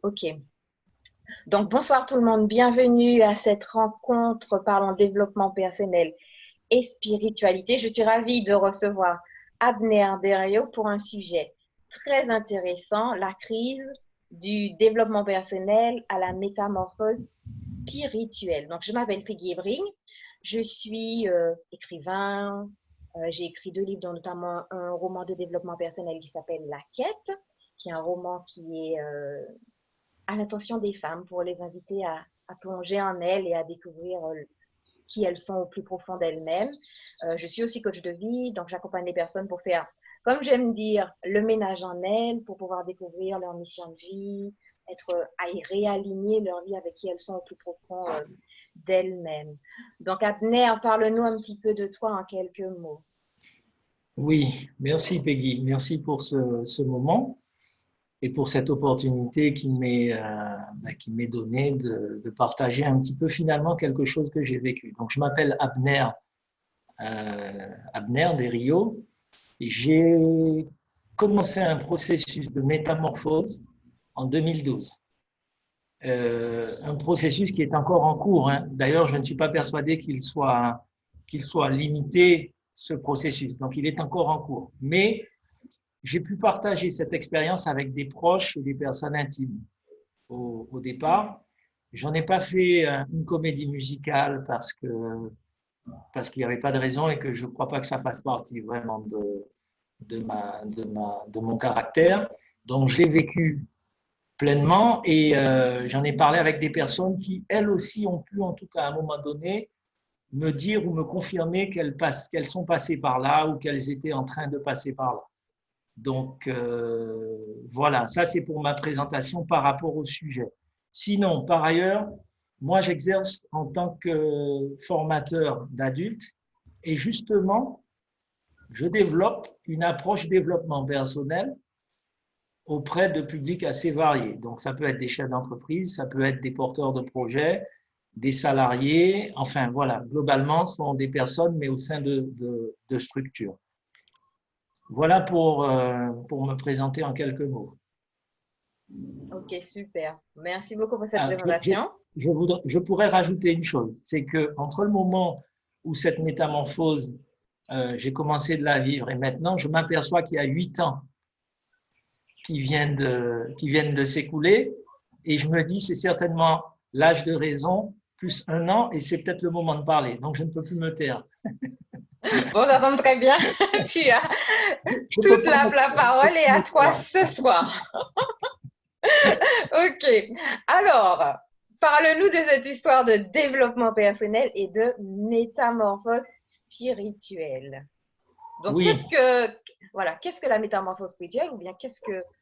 Ok. Donc, bonsoir tout le monde. Bienvenue à cette rencontre parlant développement personnel et spiritualité. Je suis ravie de recevoir Abner Derrio pour un sujet très intéressant, la crise du développement personnel à la métamorphose spirituelle. Donc, je m'appelle Peggy Ebring. Je suis écrivain. J'ai écrit 2 livres, dont notamment un roman de développement personnel qui s'appelle La Quête, qui est un roman qui est à l'attention des femmes pour les inviter à plonger en elles et à découvrir qui elles sont au plus profond d'elles-mêmes. Je suis aussi coach de vie, donc j'accompagne les personnes pour faire, comme j'aime dire, le ménage en elles, pour pouvoir découvrir leur mission de vie, être à réaligner leur vie avec qui elles sont au plus profond d'elles-mêmes. Donc Abner, parle-nous un petit peu de toi en quelques mots. Oui, merci Peggy, merci pour ce moment et pour cette opportunité qui m'est donnée de partager un petit peu finalement quelque chose que j'ai vécu. Donc, je m'appelle Abner Derrio et j'ai commencé un processus de métamorphose en 2012. Un processus qui est encore en cours, hein. D'ailleurs, je ne suis pas persuadé qu'il soit limité, ce processus. Donc, il est encore en cours. Mais j'ai pu partager cette expérience avec des proches et des personnes intimes. Au départ, j'en ai pas fait une comédie musicale parce qu'il n'y avait pas de raison et que je ne crois pas que ça fasse partie vraiment de mon caractère. Donc, je l'ai vécu pleinement et j'en ai parlé avec des personnes qui, elles aussi, ont pu, en tout cas à un moment donné, me dire ou me confirmer qu'elles sont passées par là ou qu'elles étaient en train de passer par là. Donc, voilà, ça c'est pour ma présentation par rapport au sujet. Sinon, par ailleurs, moi j'exerce en tant que formateur d'adultes et justement, je développe une approche développement personnel auprès de publics assez variés. Donc, ça peut être des chefs d'entreprise, ça peut être des porteurs de projets, des salariés, enfin voilà, globalement, ce sont des personnes, mais au sein de structures. Voilà pour me présenter en quelques mots. Ok, super. Merci beaucoup pour cette Ah, présentation. je pourrais rajouter une chose, c'est que entre le moment où cette métamorphose, j'ai commencé de la vivre et maintenant, je m'aperçois qu'il y a 8 ans qui viennent de s'écouler et je me dis, c'est certainement l'âge de raison plus 1 an et c'est peut-être le moment de parler. Donc, je ne peux plus me taire. Bon, ça tombe très bien. Tu as Je peux toute pas la parole est à me toi taire. ce soir. Ok. Alors, parle-nous de cette histoire de développement personnel et de métamorphose spirituelle. Donc, Oui, qu'est-ce que la métamorphose spirituelle ou bien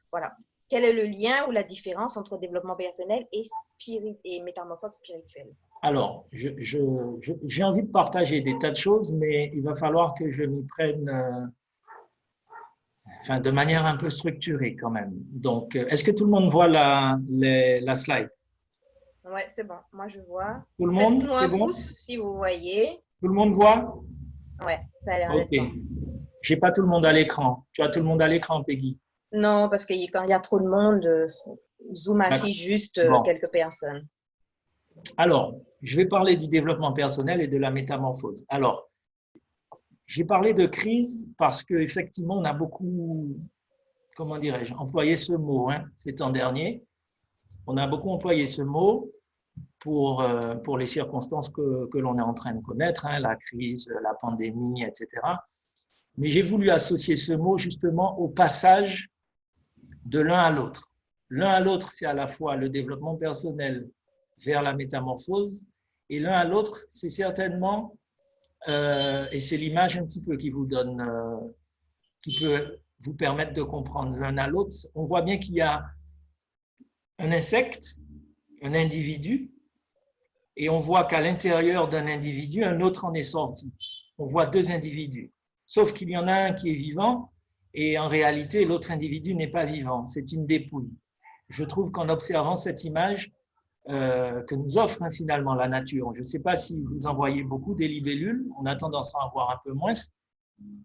voilà, quel est le lien ou la différence entre développement personnel et métamorphose spirituelle? alors, j'ai envie de partager des tas de choses, mais il va falloir que je m'y prenne enfin, de manière un peu structurée quand même. Donc, est-ce que tout le monde voit la slide? Ouais, c'est bon. Moi, je vois. Tout le monde, Faites-nous c'est un bon? pouce si vous voyez. Tout le monde voit? Ouais, ça a l'air Ok. d'être bon. J'ai pas tout le monde à l'écran. Tu as tout le monde à l'écran, Peggy? Non, parce que quand il y a trop de monde, Zoom D'accord. affiche juste Bon. quelques personnes. Alors, je vais parler du développement personnel et de la métamorphose. Alors, j'ai parlé de crise parce qu'effectivement, on a beaucoup, comment dirais-je, employé ce mot ces temps derniers. On a beaucoup employé ce mot pour les circonstances que l'on est en train de connaître, la crise, la pandémie, etc. Mais j'ai voulu associer ce mot justement au passage de l'un à l'autre. L'un à l'autre, c'est à la fois le développement personnel vers la métamorphose, et l'un à l'autre, c'est certainement, et c'est l'image un petit peu qui vous donne, qui peut vous permettre de comprendre l'un à l'autre, on voit bien qu'il y a un insecte, un individu, et on voit qu'à l'intérieur d'un individu, un autre en est sorti. On voit 2 individus. Sauf qu'il y en a un qui est vivant et en réalité, l'autre individu n'est pas vivant. C'est une dépouille. Je trouve qu'en observant cette image que nous offre finalement la nature, je ne sais pas si vous en voyez beaucoup des libellules, on a tendance à en voir un peu moins,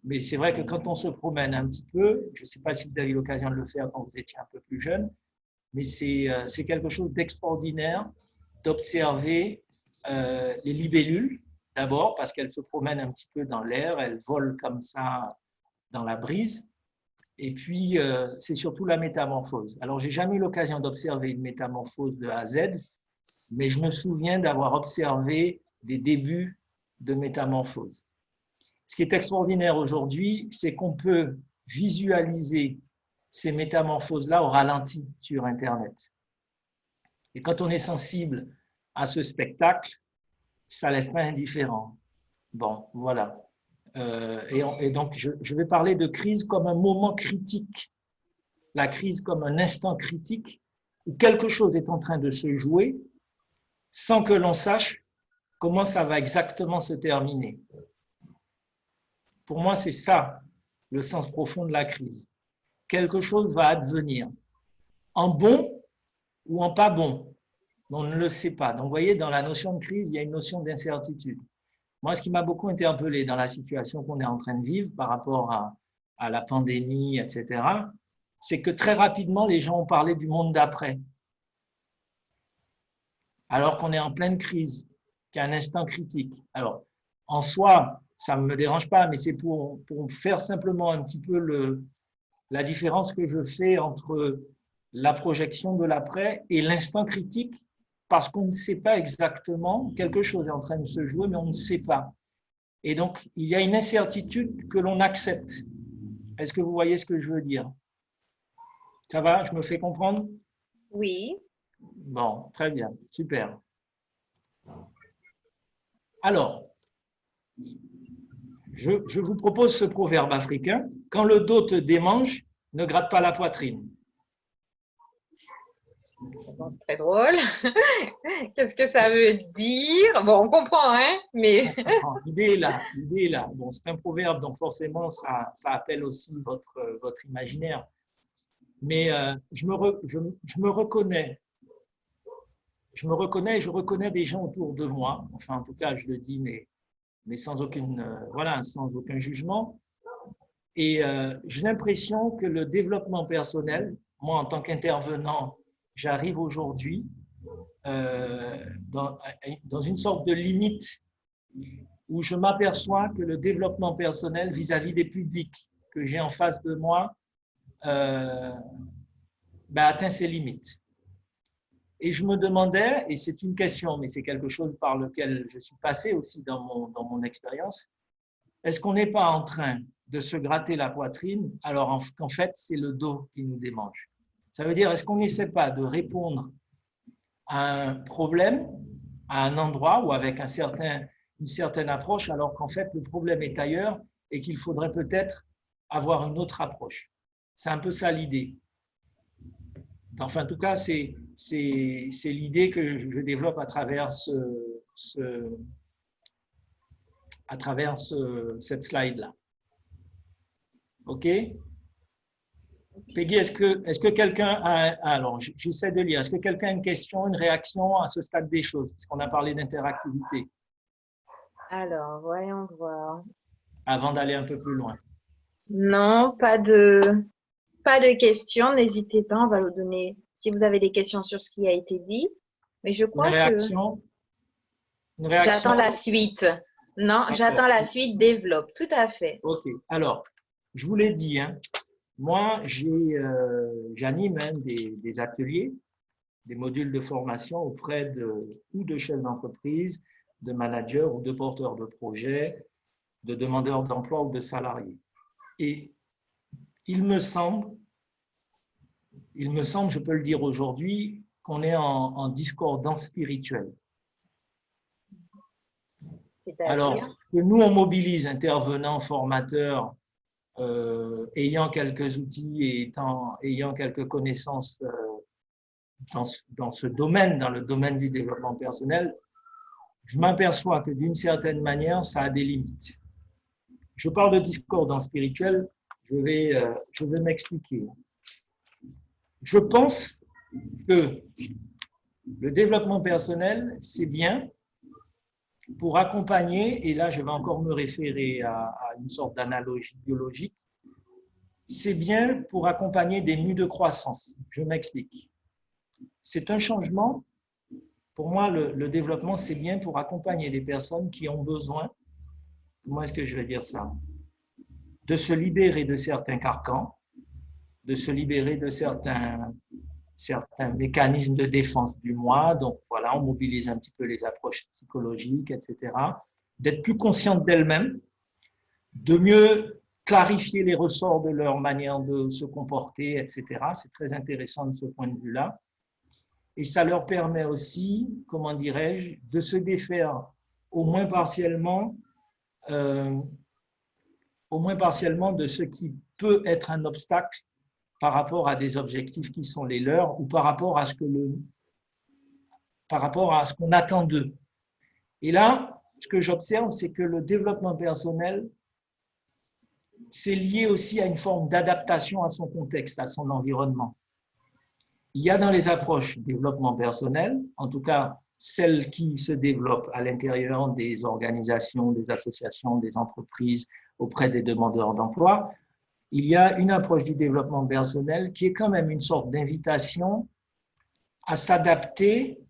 mais c'est vrai que quand on se promène un petit peu, je ne sais pas si vous avez eu l'occasion de le faire quand vous étiez un peu plus jeune, mais c'est quelque chose d'extraordinaire d'observer les libellules, d'abord parce qu'elles se promènent un petit peu dans l'air, elles volent comme ça dans la brise, et puis c'est surtout la métamorphose. Alors, j'ai jamais eu l'occasion d'observer une métamorphose de A à Z, mais je me souviens d'avoir observé des débuts de métamorphose. Ce qui est extraordinaire aujourd'hui, c'est qu'on peut visualiser ces métamorphoses-là au ralenti sur Internet. Et quand on est sensible à ce spectacle, ça ne laisse pas indifférent. Bon, voilà. Et donc, je vais parler de crise comme un moment critique, la crise comme un instant critique où quelque chose est en train de se jouer sans que l'on sache comment ça va exactement se terminer. Pour moi, c'est ça le sens profond de la crise. Quelque chose va advenir, en bon ou en pas bon. On ne le sait pas. Donc, vous voyez, dans la notion de crise, il y a une notion d'incertitude. Moi, ce qui m'a beaucoup interpellé dans la situation qu'on est en train de vivre par rapport à la pandémie, etc., c'est que très rapidement, les gens ont parlé du monde d'après, alors qu'on est en pleine crise, qu'il y a un instant critique. Alors, en soi, ça ne me dérange pas, mais c'est pour faire simplement un petit peu la différence que je fais entre la projection de l'après et l'instant critique, parce qu'on ne sait pas exactement, quelque chose est en train de se jouer, mais on ne sait pas. Et donc, il y a une incertitude que l'on accepte. Est-ce que vous voyez ce que je veux dire? Ça va? Je me fais comprendre? Oui. Bon, très bien, super. Alors, je vous propose ce proverbe africain. Quand le dos te démange, ne gratte pas la poitrine. Très drôle. Qu'est-ce que ça veut dire? Bon, on comprend, hein, mais L'idée est là. Bon, c'est un proverbe, donc forcément, ça appelle aussi votre imaginaire. Mais je me reconnais. Je me reconnais et je reconnais des gens autour de moi. Enfin, en tout cas, je le dis, mais sans sans aucun jugement. Et j'ai l'impression que le développement personnel, moi, en tant qu'intervenant, j'arrive aujourd'hui dans une sorte de limite où je m'aperçois que le développement personnel vis-à-vis des publics que j'ai en face de moi atteint ses limites. Et je me demandais, et c'est une question, mais c'est quelque chose par lequel je suis passé aussi dans mon expérience, est-ce qu'on n'est pas en train de se gratter la poitrine alors qu'en fait, c'est le dos qui nous démange? Ça veut dire, est-ce qu'on n'essaie pas de répondre à un problème, à un endroit ou avec une certaine approche, alors qu'en fait, le problème est ailleurs et qu'il faudrait peut-être avoir une autre approche? C'est un peu ça l'idée. Enfin, en tout cas, c'est l'idée que je développe à travers cette slide-là. OK? Peggy, est-ce que quelqu'un a… Alors, j'essaie de lire. Est-ce que quelqu'un a une question, une réaction à ce stade des choses? Parce qu'on a parlé d'interactivité. alors, voyons voir. Avant d'aller un peu plus loin. Non, pas de questions. N'hésitez pas, on va vous donner, si vous avez des questions sur ce qui a été dit. Mais je crois que une réaction? j'attends la suite. Non, j'attends la suite, développe, tout à fait. OK. Alors, je vous l'ai dit, hein, moi, j'anime des ateliers, des modules de formation auprès ou de chefs d'entreprise, de managers ou de porteurs de projets, de demandeurs d'emploi ou de salariés. Et il me semble, je peux le dire aujourd'hui, qu'on est en discordance spirituelle. Alors, que nous, on mobilise intervenants, formateurs, ayant quelques outils et ayant quelques connaissances dans ce domaine, dans le domaine du développement personnel, je m'aperçois que d'une certaine manière, ça a des limites. Je parle de discordance spirituelle, je vais m'expliquer. Je pense que le développement personnel, c'est bien pour accompagner, et là je vais encore me référer à une sorte d'analogie biologique, c'est bien pour accompagner des nus de croissance. Je m'explique. c'est un changement. Pour moi, le développement, c'est bien pour accompagner les personnes qui ont besoin, comment est-ce que je vais dire ça, de se libérer de certains carcans, de se libérer de certains mécanismes de défense du moi. Donc voilà, on mobilise un petit peu les approches psychologiques, etc. D'être plus consciente d'elles-mêmes, de mieux clarifier les ressorts de leur manière de se comporter, etc. C'est très intéressant de ce point de vue-là. Et ça leur permet aussi, comment dirais-je, de se défaire au moins partiellement de ce qui peut être un obstacle par rapport à des objectifs qui sont les leurs ou par rapport à ce qu'on attend d'eux. Et là, ce que j'observe, c'est que le développement personnel, c'est lié aussi à une forme d'adaptation à son contexte, à son environnement. Il y a dans les approches développement personnel, en tout cas celles qui se développent à l'intérieur des organisations, des associations, des entreprises, auprès des demandeurs d'emploi, il y a une approche du développement personnel qui est quand même une sorte d'invitation à s'adapter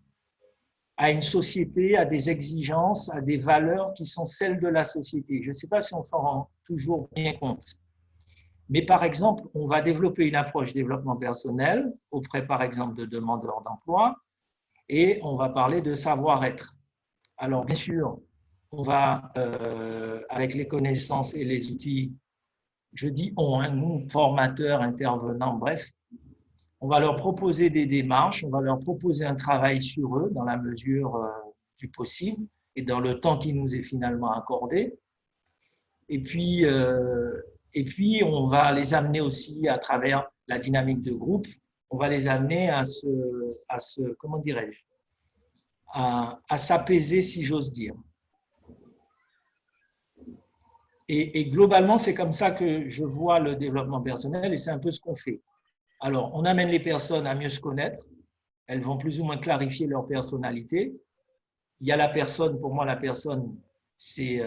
à une société, à des exigences, à des valeurs qui sont celles de la société. Je ne sais pas si on s'en rend toujours bien compte. Mais par exemple, on va développer une approche développement personnel auprès, par exemple, de demandeurs d'emploi et on va parler de savoir-être. Alors, bien sûr, on va, avec les connaissances et les outils, je dis on, hein, nous, formateurs, intervenants, bref, on va leur proposer des démarches, on va leur proposer un travail sur eux dans la mesure du possible et dans le temps qui nous est finalement accordé. Et puis, on va les amener aussi à travers la dynamique de groupe, on va les amener à comment dirais-je, à s'apaiser, si j'ose dire. Et globalement, c'est comme ça que je vois le développement personnel et c'est un peu ce qu'on fait. Alors, on amène les personnes à mieux se connaître, elles vont plus ou moins clarifier leur personnalité. Il y a la personne, pour moi, la personne, c'est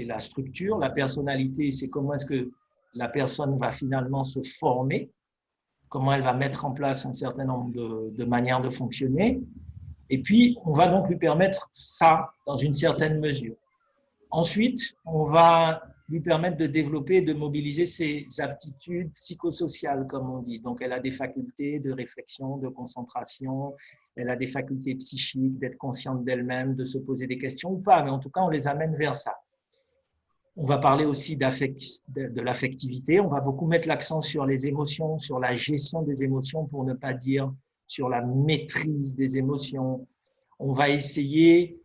la structure. La personnalité, c'est comment est-ce que la personne va finalement se former, comment elle va mettre en place un certain nombre de manières de fonctionner. Et puis, on va donc lui permettre ça dans une certaine mesure. Ensuite, on va lui permettre de développer, de mobiliser ses aptitudes psychosociales, comme on dit. Donc, elle a des facultés de réflexion, de concentration, elle a des facultés psychiques, d'être consciente d'elle-même, de se poser des questions ou pas, mais en tout cas, on les amène vers ça. On va parler aussi de l'affectivité, on va beaucoup mettre l'accent sur les émotions, sur la gestion des émotions, pour ne pas dire sur la maîtrise des émotions. On va essayer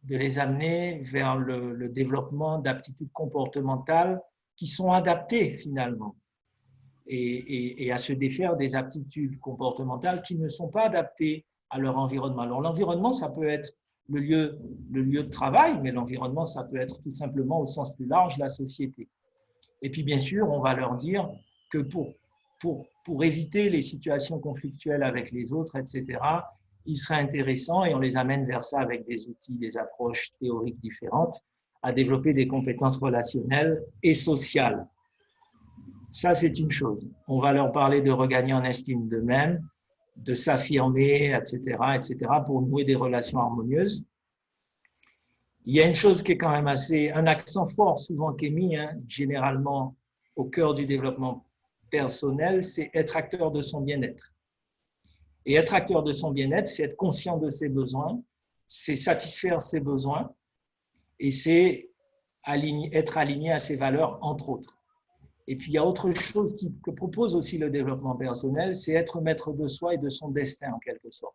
de les amener vers le développement d'aptitudes comportementales qui sont adaptées finalement et à se défaire des aptitudes comportementales qui ne sont pas adaptées à leur environnement. Alors l'environnement, ça peut être le lieu de travail, mais l'environnement, ça peut être tout simplement au sens plus large la société. Et puis bien sûr, on va leur dire que pour éviter les situations conflictuelles avec les autres, etc., il serait intéressant, et on les amène vers ça avec des outils, des approches théoriques différentes, à développer des compétences relationnelles et sociales. Ça, c'est une chose. On va leur parler de regagner en estime d'eux-mêmes, de s'affirmer, etc., pour nouer des relations harmonieuses. Il y a une chose qui est quand même un accent fort souvent qui est mis, généralement au cœur du développement personnel, c'est être acteur de son bien-être. Et être acteur de son bien-être, c'est être conscient de ses besoins, c'est satisfaire ses besoins et c'est être aligné à ses valeurs, entre autres. Et puis, il y a autre chose que propose aussi le développement personnel, c'est être maître de soi et de son destin, en quelque sorte.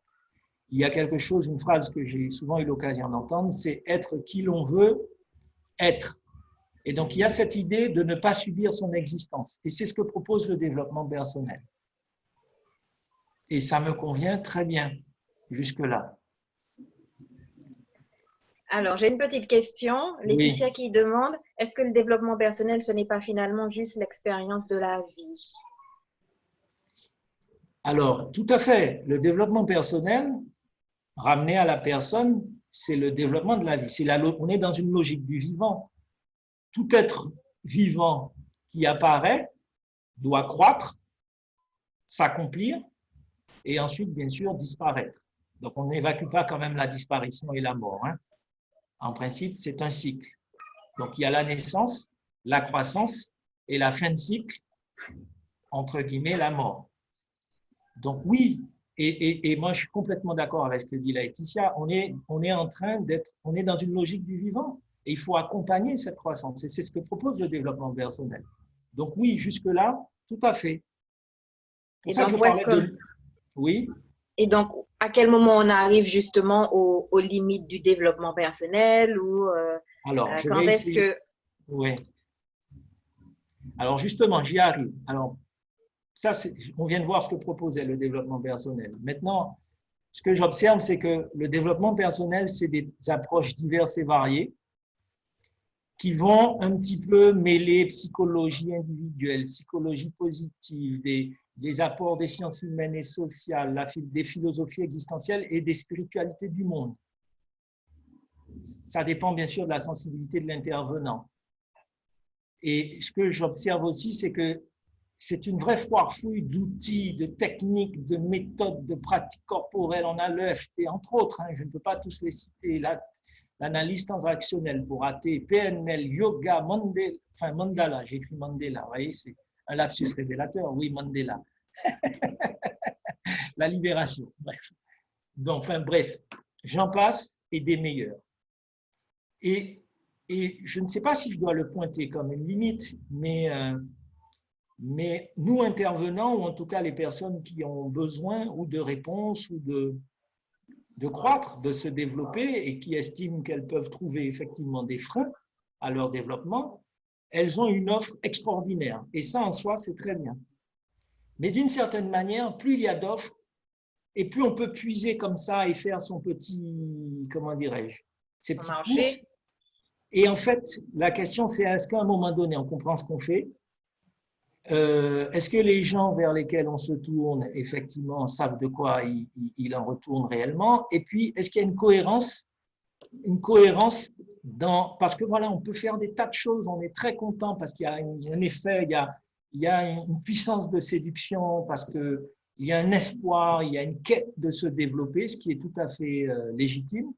Il y a quelque chose, une phrase que j'ai souvent eu l'occasion d'entendre, c'est être qui l'on veut être. Et donc, il y a cette idée de ne pas subir son existence. Et c'est ce que propose le développement personnel. Et ça me convient très bien jusque-là. Alors, j'ai une petite question. Laetitia qui demande, est-ce que le développement personnel, ce n'est pas finalement juste l'expérience de la vie? Alors, tout à fait. Le développement personnel, ramené à la personne, c'est le développement de la vie. On est dans une logique du vivant. Tout être vivant qui apparaît doit croître, s'accomplir, et ensuite, bien sûr, disparaître. Donc, on n'évacue pas quand même la disparition et la mort, hein. En principe, c'est un cycle. Donc, il y a la naissance, la croissance et la fin de cycle, entre guillemets, la mort. Donc, oui, et moi, je suis complètement d'accord avec ce que dit Laetitia, on est en train d'être, on est dans une logique du vivant et il faut accompagner cette croissance. Et c'est ce que propose le développement personnel. Donc, oui, jusque-là, tout à fait. Pour Et ça que donc, je parlais de… Oui, et donc, à quel moment on arrive justement aux limites du développement personnel ou alors, je quand vais est-ce essayer. que… Oui. Alors, justement, j'y arrive. Alors, ça, on vient de voir ce que proposait le développement personnel. Maintenant, ce que j'observe, c'est que le développement personnel, c'est des approches diverses et variées qui vont un petit peu mêler psychologie individuelle, psychologie positive, des apports des sciences humaines et sociales, des philosophies existentielles et des spiritualités du monde. Ça dépend bien sûr de la sensibilité de l'intervenant. Et ce que j'observe aussi, c'est que c'est une vraie foire fouille d'outils, de techniques, de méthodes, de pratiques corporelles. On a l'EFT, entre autres, hein, je ne peux pas tous les citer, l'analyse transactionnelle pour AT, PNL, yoga, Mandala, j'ai écrit Mandela, vous voyez, c'est un lapsus révélateur, oui, Mandela. La libération, bref. Donc, bref, j'en passe et des meilleurs. Et je ne sais pas si je dois le pointer comme une limite, mais nous intervenants, ou en tout cas les personnes qui ont besoin ou de réponses ou de croître, de se développer et qui estiment qu'elles peuvent trouver effectivement des freins à leur développement, elles ont une offre extraordinaire. Et ça, en soi, c'est très bien. Mais d'une certaine manière, plus il y a d'offres, et plus on peut puiser comme ça et faire son petit, comment dirais-je, ses petites courses. Et en fait, la question, c'est est-ce qu'à un moment donné, on comprend ce qu'on fait? Est-ce que les gens vers lesquels on se tourne, effectivement, savent de quoi ils en retournent réellement? Et puis, est-ce qu'il y a une cohérence parce que voilà, on peut faire des tas de choses, on est très content parce qu'il y a un effet, il y a une puissance de séduction, parce qu'il y a un espoir, il y a une quête de se développer, ce qui est tout à fait légitime.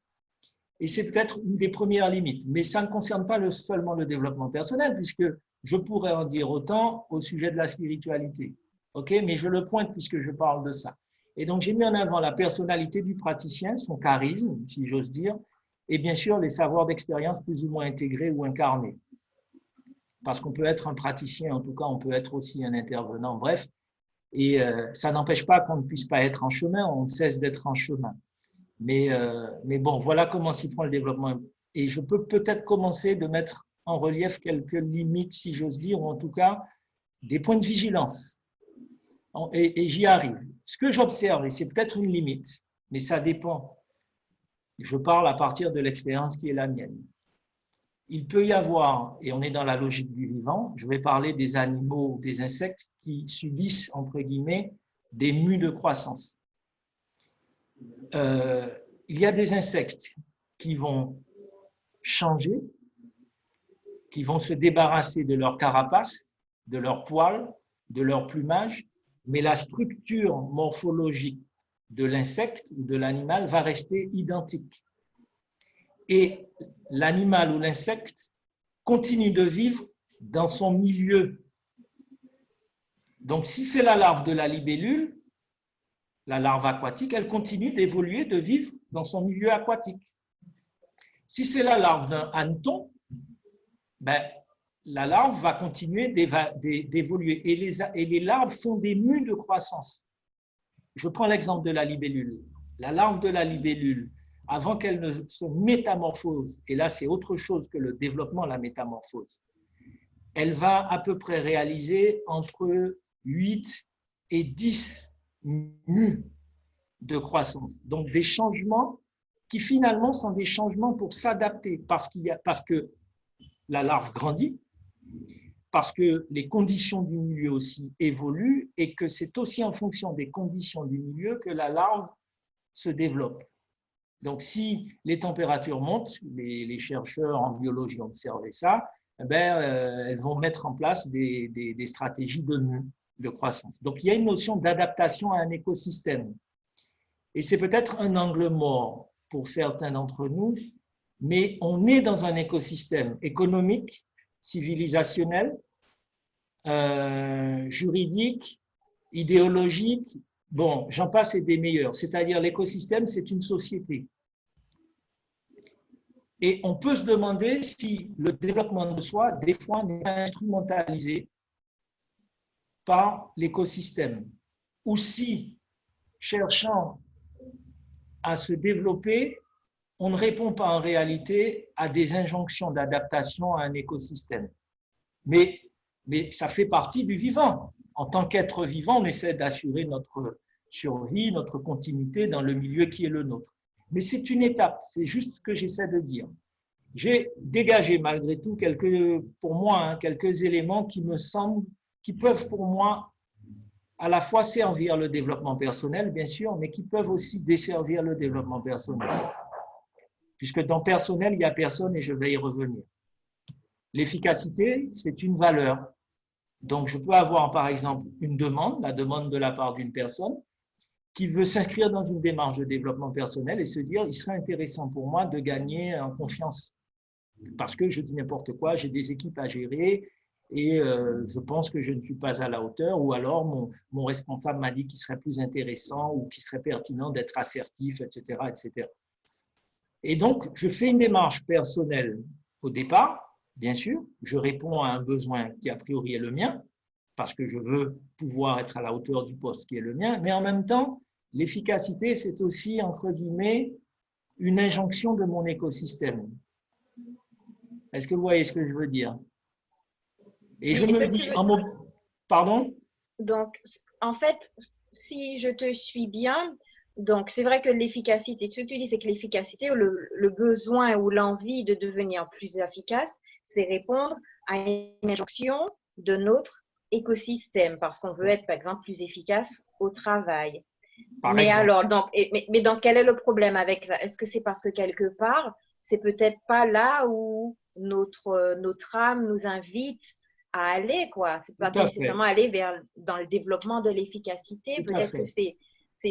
Et c'est peut-être une des premières limites. Mais ça ne concerne pas seulement le développement personnel, puisque je pourrais en dire autant au sujet de la spiritualité. Okay, mais je le pointe puisque je parle de ça. Et donc, j'ai mis en avant la personnalité du praticien, son charisme, si j'ose dire, et bien sûr, les savoirs d'expérience plus ou moins intégrés ou incarnés. Parce qu'on peut être un praticien, en tout cas, on peut être aussi un intervenant, bref. Et ça n'empêche pas qu'on ne puisse pas être en chemin, on ne cesse d'être en chemin. Mais bon, voilà comment s'y prend le développement. Et je peux peut-être commencer de mettre en relief quelques limites, si j'ose dire, ou en tout cas des points de vigilance. Et j'y arrive. Ce que j'observe, et c'est peut-être une limite, mais ça dépend. Je parle à partir de l'expérience qui est la mienne. Il peut y avoir, et on est dans la logique du vivant, je vais parler des animaux, des insectes qui subissent, entre guillemets, des mues de croissance. Il y a des insectes qui vont changer, qui vont se débarrasser de leur carapace, de leur poil, de leur plumage, mais la structure morphologique de l'insecte ou de l'animal va rester identique. Et l'animal ou l'insecte continue de vivre dans son milieu. Donc, si c'est la larve de la libellule, la larve aquatique, elle continue d'évoluer, de vivre dans son milieu aquatique. Si c'est la larve d'un hanneton, la larve va continuer d'évoluer. Et les larves font des mues de croissance. Je prends l'exemple de la libellule. La larve de la libellule, avant qu'elle ne se métamorphose, et là c'est autre chose que le développement, la métamorphose, elle va à peu près réaliser entre 8 et 10 mues de croissance. Donc des changements qui finalement sont des changements pour s'adapter parce que la larve grandit, parce que les conditions du milieu aussi évoluent et que c'est aussi en fonction des conditions du milieu que la larve se développe. Donc, si les températures montent, les chercheurs en biologie ont observé ça, elles vont mettre en place des stratégies de mue. de croissance. Donc, il y a une notion d'adaptation à un écosystème. Et c'est peut-être un angle mort pour certains d'entre nous, mais on est dans un écosystème économique, civilisationnel, juridique, idéologique, bon, j'en passe et des meilleurs. C'est-à-dire l'écosystème, c'est une société. Et on peut se demander si le développement de soi, des fois, n'est pas instrumentalisé par l'écosystème, ou si, cherchant à se développer, on ne répond pas en réalité à des injonctions d'adaptation à un écosystème. Mais ça fait partie du vivant. En tant qu'être vivant, on essaie d'assurer notre survie, notre continuité dans le milieu qui est le nôtre. Mais c'est une étape, c'est juste ce que j'essaie de dire. J'ai dégagé malgré tout pour moi, quelques éléments qui me semblent, qui peuvent pour moi à la fois servir le développement personnel, bien sûr, mais qui peuvent aussi desservir le développement personnel. Puisque dans personnel, il n'y a personne et je vais y revenir. L'efficacité, c'est une valeur. Donc, je peux avoir, par exemple, une demande, la demande de la part d'une personne qui veut s'inscrire dans une démarche de développement personnel et se dire, il serait intéressant pour moi de gagner en confiance. Parce que je dis n'importe quoi, j'ai des équipes à gérer et je pense que je ne suis pas à la hauteur, ou alors mon responsable m'a dit qu'il serait plus intéressant ou qu'il serait pertinent d'être assertif, etc., etc. Et donc, je fais une démarche personnelle au départ, bien sûr, je réponds à un besoin qui a priori est le mien, parce que je veux pouvoir être à la hauteur du poste qui est le mien, mais en même temps, l'efficacité, c'est aussi, entre guillemets, une injonction de mon écosystème. Est-ce que vous voyez ce que je veux dire? Et je me dis en mot... Pardon? Donc, en fait, si je te suis bien, donc c'est vrai que l'efficacité, ce que tu dis, c'est que l'efficacité, le besoin ou l'envie de devenir plus efficace, c'est répondre à une injonction de notre écosystème, parce qu'on veut être, par exemple, plus efficace au travail. Mais alors, donc, mais donc, quel est le problème avec ça? Est-ce que c'est parce que quelque part, c'est peut-être pas là où notre âme nous invite à aller, quoi. C'est pas nécessairement aller dans le développement de l'efficacité. Peut-être que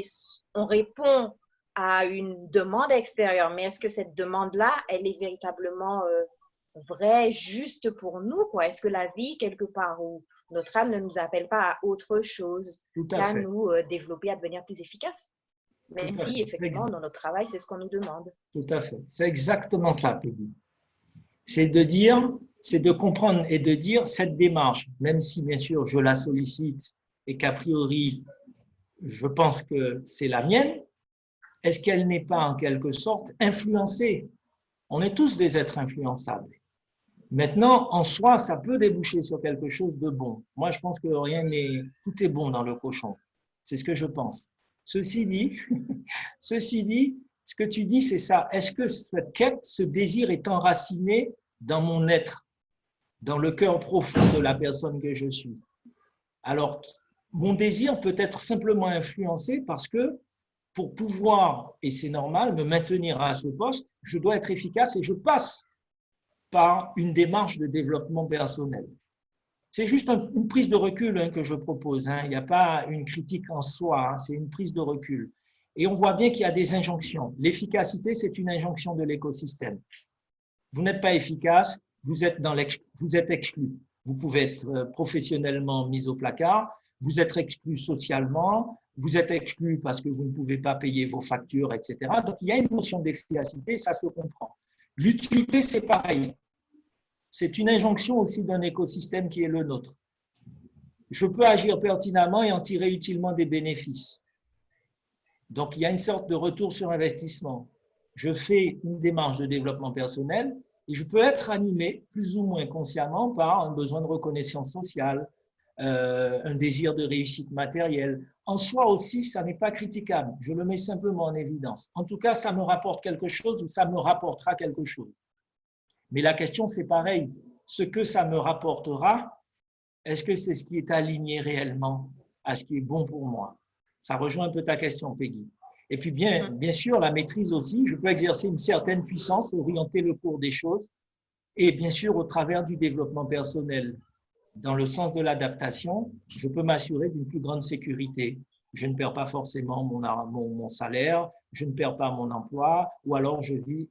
on répond à une demande extérieure, mais est-ce que cette demande-là, elle est véritablement vraie, juste pour nous, quoi? Est-ce que la vie, quelque part, où notre âme ne nous appelle pas à autre chose qu'à nous développer, à devenir plus efficaces? Même si, effectivement, dans notre travail, c'est ce qu'on nous demande. Tout à fait. C'est exactement ça, Peggy. C'est de dire, c'est de comprendre et de dire cette démarche, même si bien sûr je la sollicite et qu'a priori je pense que c'est la mienne, est-ce qu'elle n'est pas en quelque sorte influencée? On est tous des êtres influençables. Maintenant, en soi, ça peut déboucher sur quelque chose de bon. Moi, je pense que tout est bon dans le cochon. C'est ce que je pense. Ceci dit, ce que tu dis, c'est ça. Est-ce que cette quête, ce désir est enraciné dans mon être, dans le cœur profond de la personne que je suis? Alors, mon désir peut être simplement influencé parce que pour pouvoir, et c'est normal, me maintenir à ce poste, je dois être efficace et je passe par une démarche de développement personnel. C'est juste une prise de recul que je propose. Il n'y a pas une critique en soi, c'est une prise de recul. Et on voit bien qu'il y a des injonctions. L'efficacité, c'est une injonction de l'écosystème. Vous n'êtes pas efficace, vous êtes exclu. Vous pouvez être professionnellement mis au placard, vous êtes exclu socialement, vous êtes exclu parce que vous ne pouvez pas payer vos factures, etc. Donc, il y a une notion d'efficacité, ça se comprend. L'utilité, c'est pareil. C'est une injonction aussi d'un écosystème qui est le nôtre. Je peux agir pertinemment et en tirer utilement des bénéfices. Donc, il y a une sorte de retour sur investissement. Je fais une démarche de développement personnel et je peux être animé plus ou moins consciemment par un besoin de reconnaissance sociale, un désir de réussite matérielle. En soi aussi, ça n'est pas critiquable. Je le mets simplement en évidence. En tout cas, ça me rapporte quelque chose ou ça me rapportera quelque chose. Mais la question, c'est pareil. Ce que ça me rapportera, est-ce que c'est ce qui est aligné réellement à ce qui est bon pour moi? Ça rejoint un peu ta question, Peggy. Et puis, bien sûr, la maîtrise aussi. Je peux exercer une certaine puissance, orienter le cours des choses, et bien sûr, au travers du développement personnel. dans le sens de l'adaptation, je peux m'assurer d'une plus grande sécurité. Je ne perds pas forcément mon salaire, je ne perds pas mon emploi, ou alors j'évite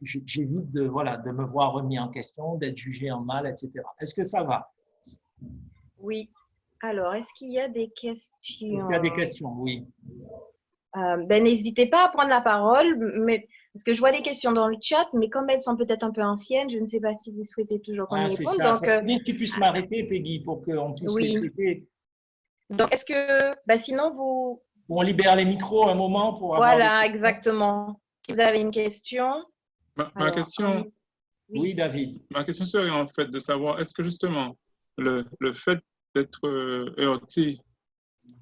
de me voir remis en question, d'être jugé en mal, etc. Est-ce que ça va? Oui. Alors, est-ce qu'il y a des Est-ce qu'il y a des questions? questions? Oui. N'hésitez pas à prendre la parole, parce que je vois des questions dans le chat, mais comme elles sont peut-être un peu anciennes, je ne sais pas si vous souhaitez toujours qu'on Ah, y c'est réponde. ça. Ça Donc, serait bien que tu puisses m'arrêter, Peggy, pour qu'on puisse les oui. traiter. Donc, est-ce que, sinon, vous, On libère les micros un moment pour avoir des voilà, questions. exactement. Si vous avez une question, Ma alors, question, oui. Oui, David. ma question serait en fait de savoir, est-ce que justement le fait d'être heurté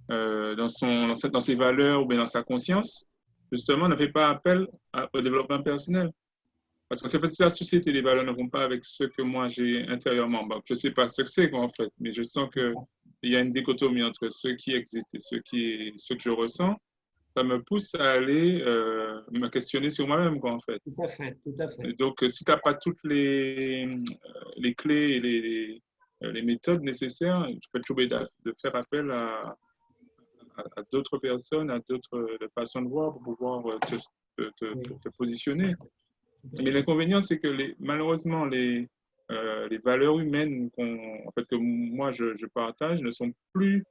dans ses valeurs ou bien dans sa conscience, justement, ne fait pas appel au développement personnel? Parce que c'est fait, si la société, les valeurs ne vont pas avec ce que moi j'ai intérieurement. Bon, je ne sais pas ce que c'est en fait, mais je sens qu'il y a une dichotomie entre ce qui existe et ce que je ressens. Ça me pousse à aller me questionner sur moi-même, en fait. Tout à fait, tout à fait. Et donc, si tu n'as pas toutes les clés et les méthodes nécessaires, tu peux être obligé de faire appel à d'autres personnes, à d'autres façons de voir pour pouvoir te positionner. Mais l'inconvénient, c'est que malheureusement, les valeurs humaines en fait, que moi je partage ne sont plus.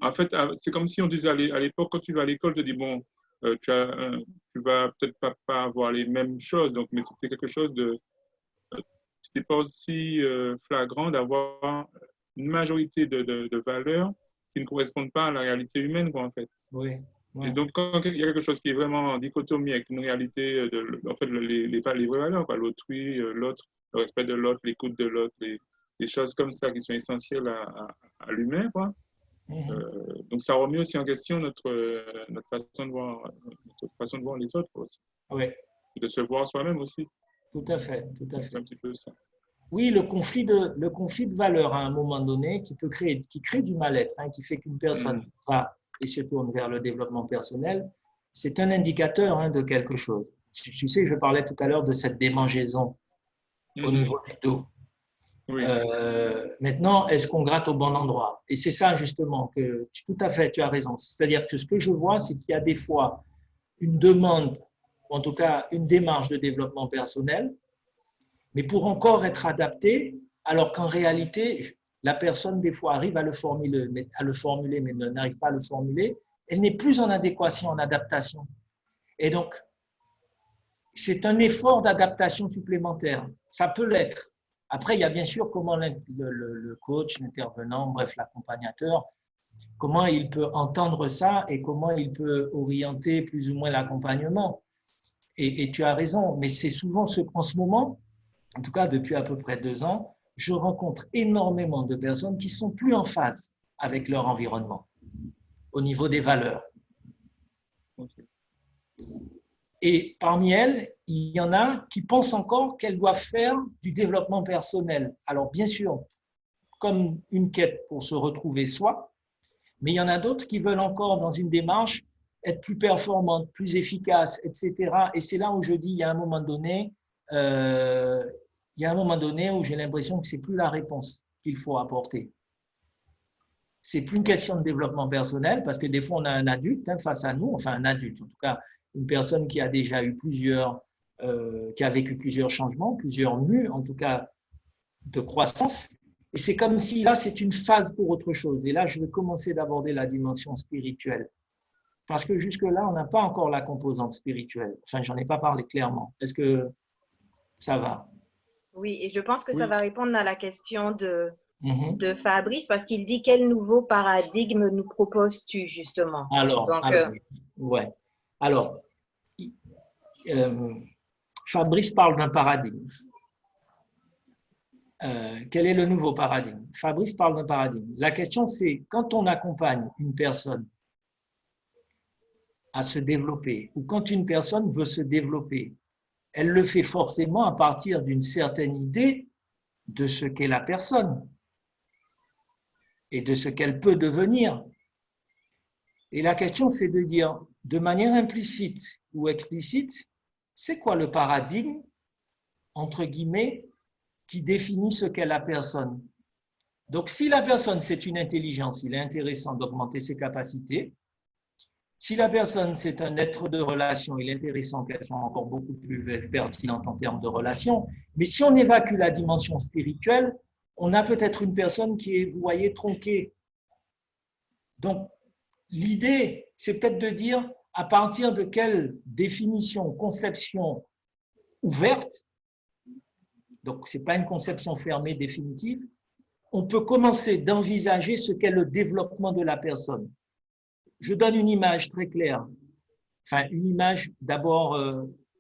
En fait, c'est comme si on disait à l'époque, quand tu vas à l'école, tu te dis, bon, tu vas peut-être pas avoir les mêmes choses, donc, mais c'était quelque chose c'était pas aussi flagrant d'avoir une majorité de valeurs qui ne correspondent pas à la réalité humaine, quoi, en fait. Oui. Et Ouais. donc, quand il y a quelque chose qui est vraiment en dichotomie avec une réalité, en fait, les vraies valeurs, quoi, l'autrui, l'autre, le respect de l'autre, l'écoute de l'autre, les choses comme ça qui sont essentielles à l'humain, quoi. Donc, ça remet aussi en question notre façon de voir les autres aussi. Oui, Et de se voir soi-même aussi. tout à fait, tout à C'est fait. un petit peu ça. Oui, le conflit de valeurs à un moment donné qui crée du mal-être, hein, qui fait qu'une personne va et se tourne vers le développement personnel, c'est un indicateur, hein, de quelque chose. Tu sais, je parlais tout à l'heure de cette démangeaison au niveau du dos. Oui. Maintenant, est-ce qu'on gratte au bon endroit? Et c'est ça justement tout à fait, tu as raison. C'est-à-dire que ce que je vois, c'est qu'il y a des fois une demande, ou en tout cas une démarche de développement personnel, mais pour encore être adapté, alors qu'en réalité, la personne des fois arrive à le formuler, mais n'arrive pas à le formuler, elle n'est plus en adéquation, en adaptation. Et donc, c'est un effort d'adaptation supplémentaire. Ça peut l'être. Après, il y a bien sûr comment le coach, l'intervenant, bref, l'accompagnateur, comment il peut entendre ça et comment il peut orienter plus ou moins l'accompagnement. Et tu as raison, mais c'est souvent en ce moment, en tout cas depuis à peu près 2 ans, je rencontre énormément de personnes qui sont plus en phase avec leur environnement au niveau des valeurs. Okay. Et parmi elles, il y en a qui pensent encore qu'elles doivent faire du développement personnel. Alors bien sûr, comme une quête pour se retrouver soi, mais il y en a d'autres qui veulent encore dans une démarche être plus performantes, plus efficaces, etc. Et c'est là où je dis, il y a un moment donné, où j'ai l'impression que c'est plus la réponse qu'il faut apporter. C'est plus une question de développement personnel, parce que des fois, on a un adulte, hein, face à nous, enfin un adulte, en tout cas, une personne qui a déjà eu qui a vécu plusieurs changements, plusieurs mues, en tout cas, de croissance. Et c'est comme si là, c'est une phase pour autre chose. Et là, je vais commencer d'aborder la dimension spirituelle. Parce que jusque-là, on n'a pas encore la composante spirituelle. Enfin, j'en ai pas parlé clairement. Est-ce que ça va? Oui, et je pense que ça Oui. va répondre à la question de Fabrice, parce qu'il dit quel nouveau paradigme nous proposes-tu, justement? Alors, Donc, ouais. Alors, Fabrice parle d'un paradigme. Quel est le nouveau paradigme? Fabrice parle d'un paradigme. La question, c'est quand on accompagne une personne à se développer, ou quand une personne veut se développer, elle le fait forcément à partir d'une certaine idée de ce qu'est la personne et de ce qu'elle peut devenir. Et la question, c'est de dire, de manière implicite ou explicite, c'est quoi le paradigme, entre guillemets, qui définit ce qu'est la personne? Donc, si la personne, c'est une intelligence, il est intéressant d'augmenter ses capacités. Si la personne, c'est un être de relation, il est intéressant qu'elle soit encore beaucoup plus pertinente en termes de relation. Mais si on évacue la dimension spirituelle, on a peut-être une personne qui est, vous voyez, tronquée. Donc, l'idée, c'est peut-être de dire à partir de quelle définition, conception ouverte, donc ce n'est pas une conception fermée définitive, on peut commencer d'envisager ce qu'est le développement de la personne. Je donne une image très claire, enfin une image d'abord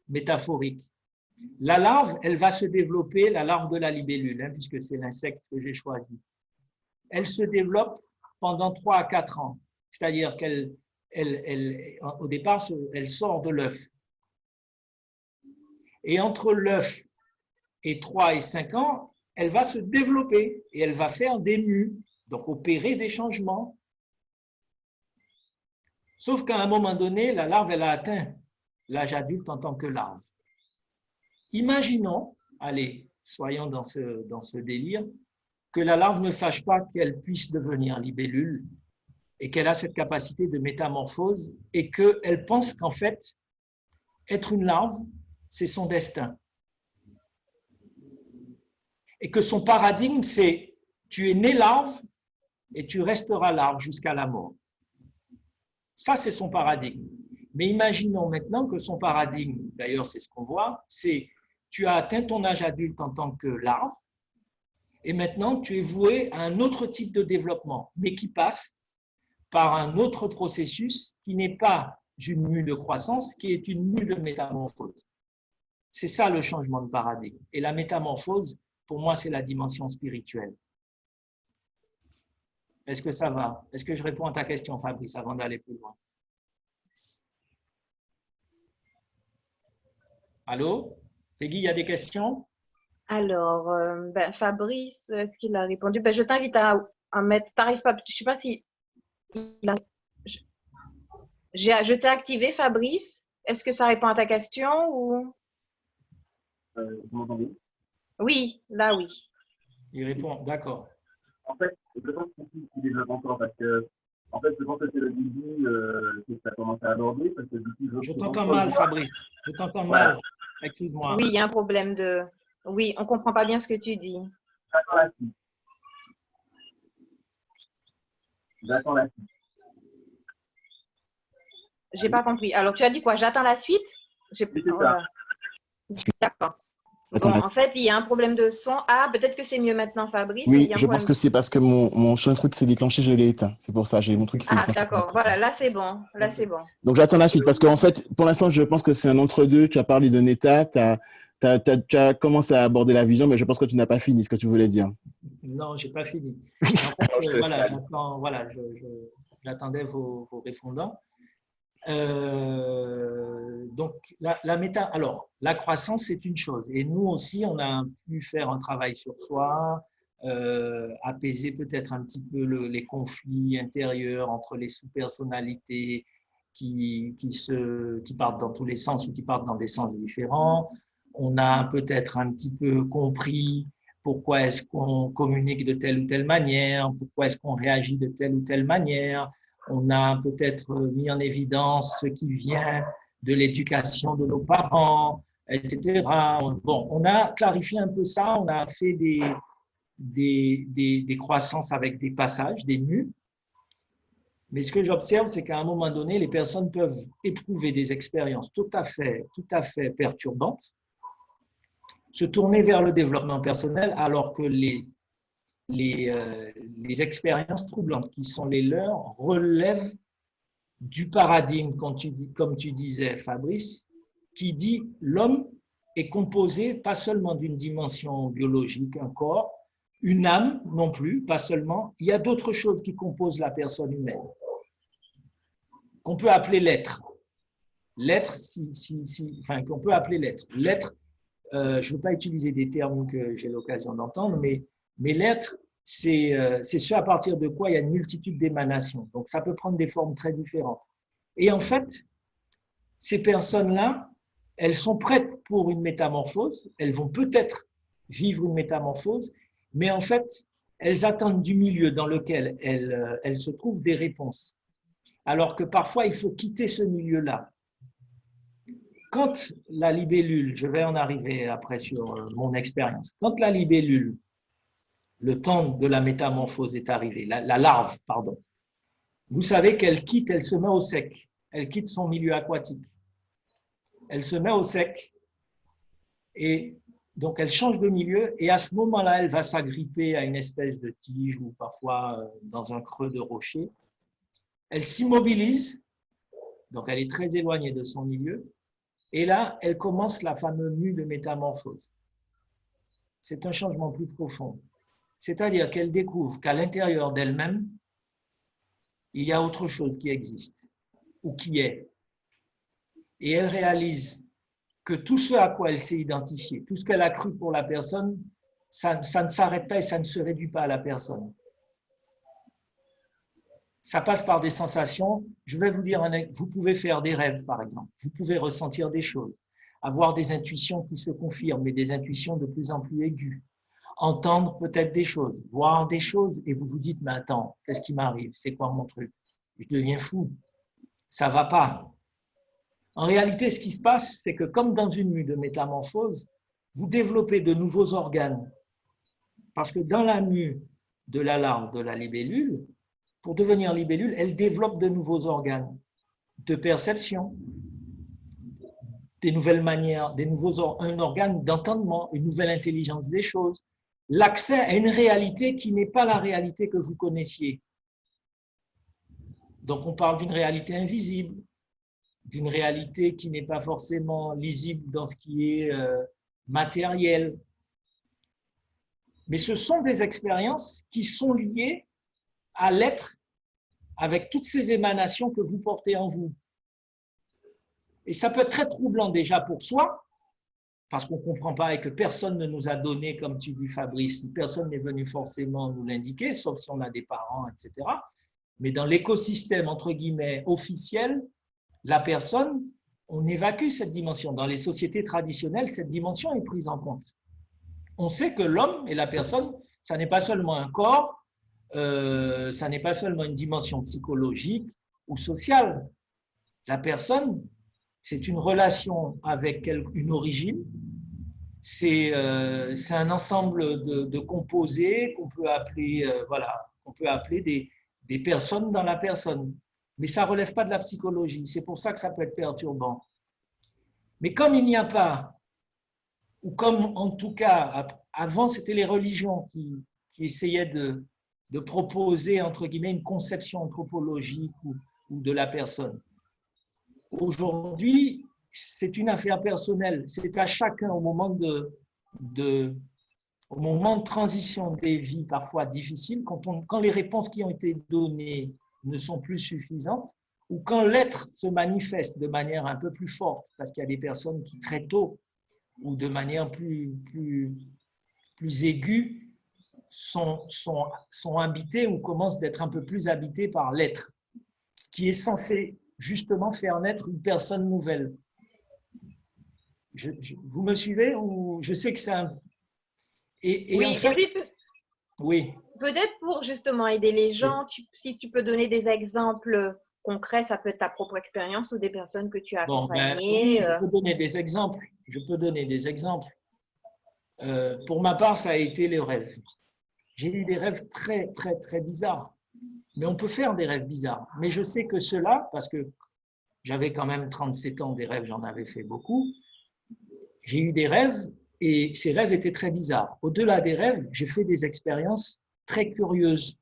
métaphorique. La larve, elle va se développer, la larve de la libellule, hein, puisque c'est l'insecte que j'ai choisi. Elle se développe pendant 3 à 4 ans, c'est-à-dire au départ, elle sort de l'œuf. Et entre l'œuf et 3 et 5 ans, elle va se développer et elle va faire des mues, donc opérer des changements. Sauf qu'à un moment donné, la larve, elle a atteint l'âge adulte en tant que larve. Imaginons, allez, soyons dans ce délire, que la larve ne sache pas qu'elle puisse devenir libellule et qu'elle a cette capacité de métamorphose et qu'elle pense qu'en fait, être une larve, c'est son destin. Et que son paradigme, c'est tu es né larve et tu resteras larve jusqu'à la mort. Ça, c'est son paradigme. Mais imaginons maintenant que son paradigme, d'ailleurs, c'est ce qu'on voit, c'est tu as atteint ton âge adulte en tant que larve et maintenant tu es voué à un autre type de développement, mais qui passe par un autre processus qui n'est pas une mue de croissance, qui est une mue de métamorphose. C'est ça le changement de paradigme. Et la métamorphose, pour moi, c'est la dimension spirituelle. Est-ce que ça va? Est-ce que je réponds à ta question, Fabrice, avant d'aller plus loin? Allô? Peggy, il y a des questions? Alors, Fabrice, est-ce qu'il a répondu? Je t'invite à mettre, t'arrives pas, je sais pas si il a, je t'ai activé, Fabrice. Est-ce que ça répond à ta question ou? Vous m'entendez? Oui, là, oui. Il répond, d'accord. En fait, je pense qu'il développe encore parce que, en fait, je pense que c'est le début que ça commence à aborder. Parce que je t'entends mal, Fabrice. Je t'entends voilà. mal. Excuse-moi. Oui, il y a un problème de… Oui, on ne comprend pas bien ce que tu dis. J'attends la suite. J'attends la suite. Je n'ai pas compris. Alors, tu as dit quoi? J'attends la suite? Voilà. D'accord. Bon, en fait, il y a un problème de son. Ah, peut-être que c'est mieux maintenant, Fabrice. Oui, je pense que c'est parce que mon truc s'est déclenché, je l'ai éteint. C'est pour ça, j'ai mon truc qui s'est déclenché. Ah, d'accord. Voilà, là, c'est bon. Là, c'est bon. Donc, j'attends la suite parce qu'en fait, pour l'instant, je pense que c'est un entre-deux. Tu as parlé d'un état, tu as commencé à aborder la vision, mais je pense que tu n'as pas fini ce que tu voulais dire. Non, je n'ai pas fini. En fait, voilà, j'attendais vos répondants. Donc, alors, la croissance, c'est une chose. Et nous aussi, on a pu faire un travail sur soi, apaiser peut-être un petit peu les conflits intérieurs entre les sous-personnalités qui partent dans tous les sens ou qui partent dans des sens différents. On a peut-être un petit peu compris pourquoi est-ce qu'on communique de telle ou telle manière, pourquoi est-ce qu'on réagit de telle ou telle manière. On a peut-être mis en évidence ce qui vient de l'éducation de nos parents, etc. Bon, on a clarifié un peu ça, on a fait des croissances avec des passages, des mues. Mais ce que j'observe, c'est qu'à un moment donné, les personnes peuvent éprouver des expériences tout à fait perturbantes, se tourner vers le développement personnel, alors que les expériences troublantes qui sont les leurs relèvent du paradigme, comme tu disais, Fabrice, qui dit l'homme est composé pas seulement d'une dimension biologique, un corps, une âme non plus, pas seulement, il y a d'autres choses qui composent la personne humaine, qu'on peut appeler l'être. L'être, qu'on peut appeler l'être. L'être, je ne veux pas utiliser des termes que j'ai l'occasion d'entendre, mais l'être, c'est ce à partir de quoi il y a une multitude d'émanations. Donc, ça peut prendre des formes très différentes. Et en fait, ces personnes-là, elles sont prêtes pour une métamorphose. Elles vont peut-être vivre une métamorphose, mais en fait, elles attendent du milieu dans lequel elles se trouvent des réponses. Alors que parfois, il faut quitter ce milieu-là. Quand la libellule, je vais en arriver après sur mon expérience, quand la libellule, le temps de la métamorphose est arrivé, la larve, pardon, vous savez qu'elle quitte, elle se met au sec, elle quitte son milieu aquatique. Elle se met au sec et donc elle change de milieu et à ce moment-là, elle va s'agripper à une espèce de tige ou parfois dans un creux de rocher. Elle s'immobilise, donc elle est très éloignée de son milieu. Et là, elle commence la fameuse mue de métamorphose. C'est un changement plus profond. C'est-à-dire qu'elle découvre qu'à l'intérieur d'elle-même, il y a autre chose qui existe ou qui est. Et elle réalise que tout ce à quoi elle s'est identifiée, tout ce qu'elle a cru pour la personne, ça ne s'arrête pas et ça ne se réduit pas à la personne. Ça passe par des sensations. Je vais vous dire, vous pouvez faire des rêves, par exemple. Vous pouvez ressentir des choses, avoir des intuitions qui se confirment, mais des intuitions de plus en plus aiguës. Entendre peut-être des choses, voir des choses, et vous vous dites, mais attends, qu'est-ce qui m'arrive? C'est quoi mon truc? Je deviens fou. Ça ne va pas. En réalité, ce qui se passe, c'est que comme dans une mue de métamorphose, vous développez de nouveaux organes. Parce que dans la mue de la larve de la libellule, pour devenir libellule, elle développe de nouveaux organes de perception, des nouvelles manières, un organe d'entendement, une nouvelle intelligence des choses, l'accès à une réalité qui n'est pas la réalité que vous connaissiez. Donc on parle d'une réalité invisible, d'une réalité qui n'est pas forcément lisible dans ce qui est matériel. Mais ce sont des expériences qui sont liées à l'être avec toutes ces émanations que vous portez en vous. Et ça peut être très troublant déjà pour soi, parce qu'on ne comprend pas et que personne ne nous a donné, comme tu dis Fabrice, personne n'est venu forcément nous l'indiquer, sauf si on a des parents, etc. Mais dans l'écosystème, entre guillemets, officiel, la personne, on évacue cette dimension. Dans les sociétés traditionnelles, cette dimension est prise en compte. On sait que l'homme et la personne, ça n'est pas seulement un corps, ça n'est pas seulement une dimension psychologique ou sociale. La personne, c'est une relation avec une origine, c'est un ensemble de composés qu'on peut appeler, qu'on peut appeler des personnes dans la personne. Mais ça ne relève pas de la psychologie, c'est pour ça que ça peut être perturbant. Mais comme il n'y a pas, ou comme en tout cas, avant c'était les religions qui essayaient de proposer, entre guillemets, une conception anthropologique ou de la personne. Aujourd'hui, c'est une affaire personnelle. C'est à chacun, au moment de transition des vies parfois difficiles, quand les réponses qui ont été données ne sont plus suffisantes, ou quand l'être se manifeste de manière un peu plus forte, parce qu'il y a des personnes qui très tôt, ou de manière plus aiguë, sont habitées ou commencent d'être un peu plus habitées par l'être, qui est censé justement faire naître une personne nouvelle. Vous me suivez ou je sais que c'est un... Oui, en fait, oui. Peut-être pour justement aider les gens, si tu peux donner des exemples concrets, ça peut être ta propre expérience ou des personnes que tu as accompagnées. Oui, je peux donner des exemples. Pour ma part, ça a été les rêves. J'ai eu des rêves très, très, très bizarres. Mais on peut faire des rêves bizarres. Mais je sais que ceux-là, parce que j'avais quand même 37 ans, des rêves, j'en avais fait beaucoup. J'ai eu des rêves et ces rêves étaient très bizarres. Au-delà des rêves, j'ai fait des expériences très curieuses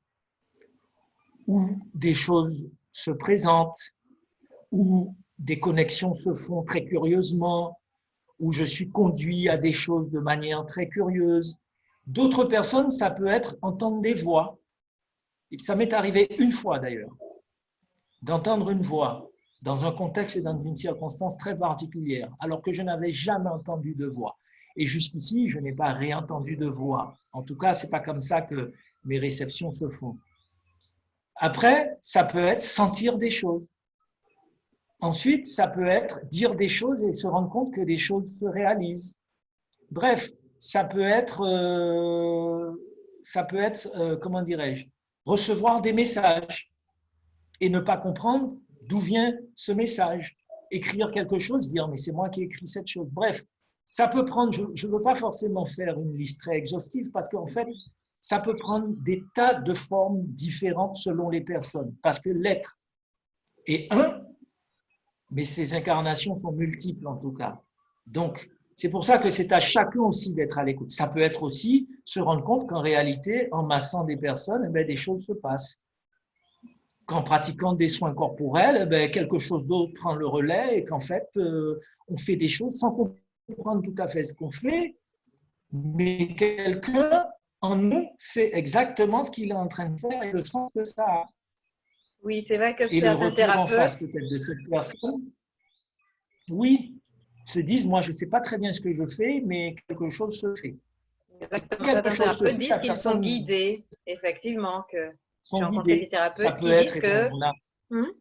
où des choses se présentent, où des connexions se font très curieusement, où je suis conduit à des choses de manière très curieuse. D'autres personnes, ça peut être entendre des voix. Et ça m'est arrivé une fois d'ailleurs, d'entendre une voix dans un contexte et dans une circonstance très particulière, alors que je n'avais jamais entendu de voix. Et jusqu'ici, je n'ai pas réentendu de voix. En tout cas, ce n'est pas comme ça que mes réceptions se font. Après, ça peut être sentir des choses. Ensuite, ça peut être dire des choses et se rendre compte que des choses se réalisent. Bref, ça peut être ça peut être, comment dirais-je, recevoir des messages et ne pas comprendre d'où vient ce message. Écrire quelque chose, dire, mais c'est moi qui ai écrit cette chose. Bref, ça peut prendre, je ne veux pas forcément faire une liste très exhaustive parce qu'en fait, ça peut prendre des tas de formes différentes selon les personnes. Parce que l'être est un, mais ses incarnations sont multiples en tout cas. Donc, c'est pour ça que c'est à chacun aussi d'être à l'écoute. Ça peut être aussi se rendre compte qu'en réalité, en massant des personnes, eh bien, des choses se passent. Qu'en pratiquant des soins corporels, eh bien, quelque chose d'autre prend le relais et qu'en fait, on fait des choses sans comprendre tout à fait ce qu'on fait, mais quelqu'un en nous sait exactement ce qu'il est en train de faire et le sens que ça a. Oui, c'est vrai que Et le certains retour en face thérapeutes, peut-être de cette personne, oui, se disent, moi je ne sais pas très bien ce que je fais, mais quelque chose se fait. exactement, Quelque certains chose se thérapeutes fait, la disent qu'ils sont personne guidés, effectivement, que j'ai sont rencontré des guidées. Ça thérapeutes peut qui disent être, que hmm,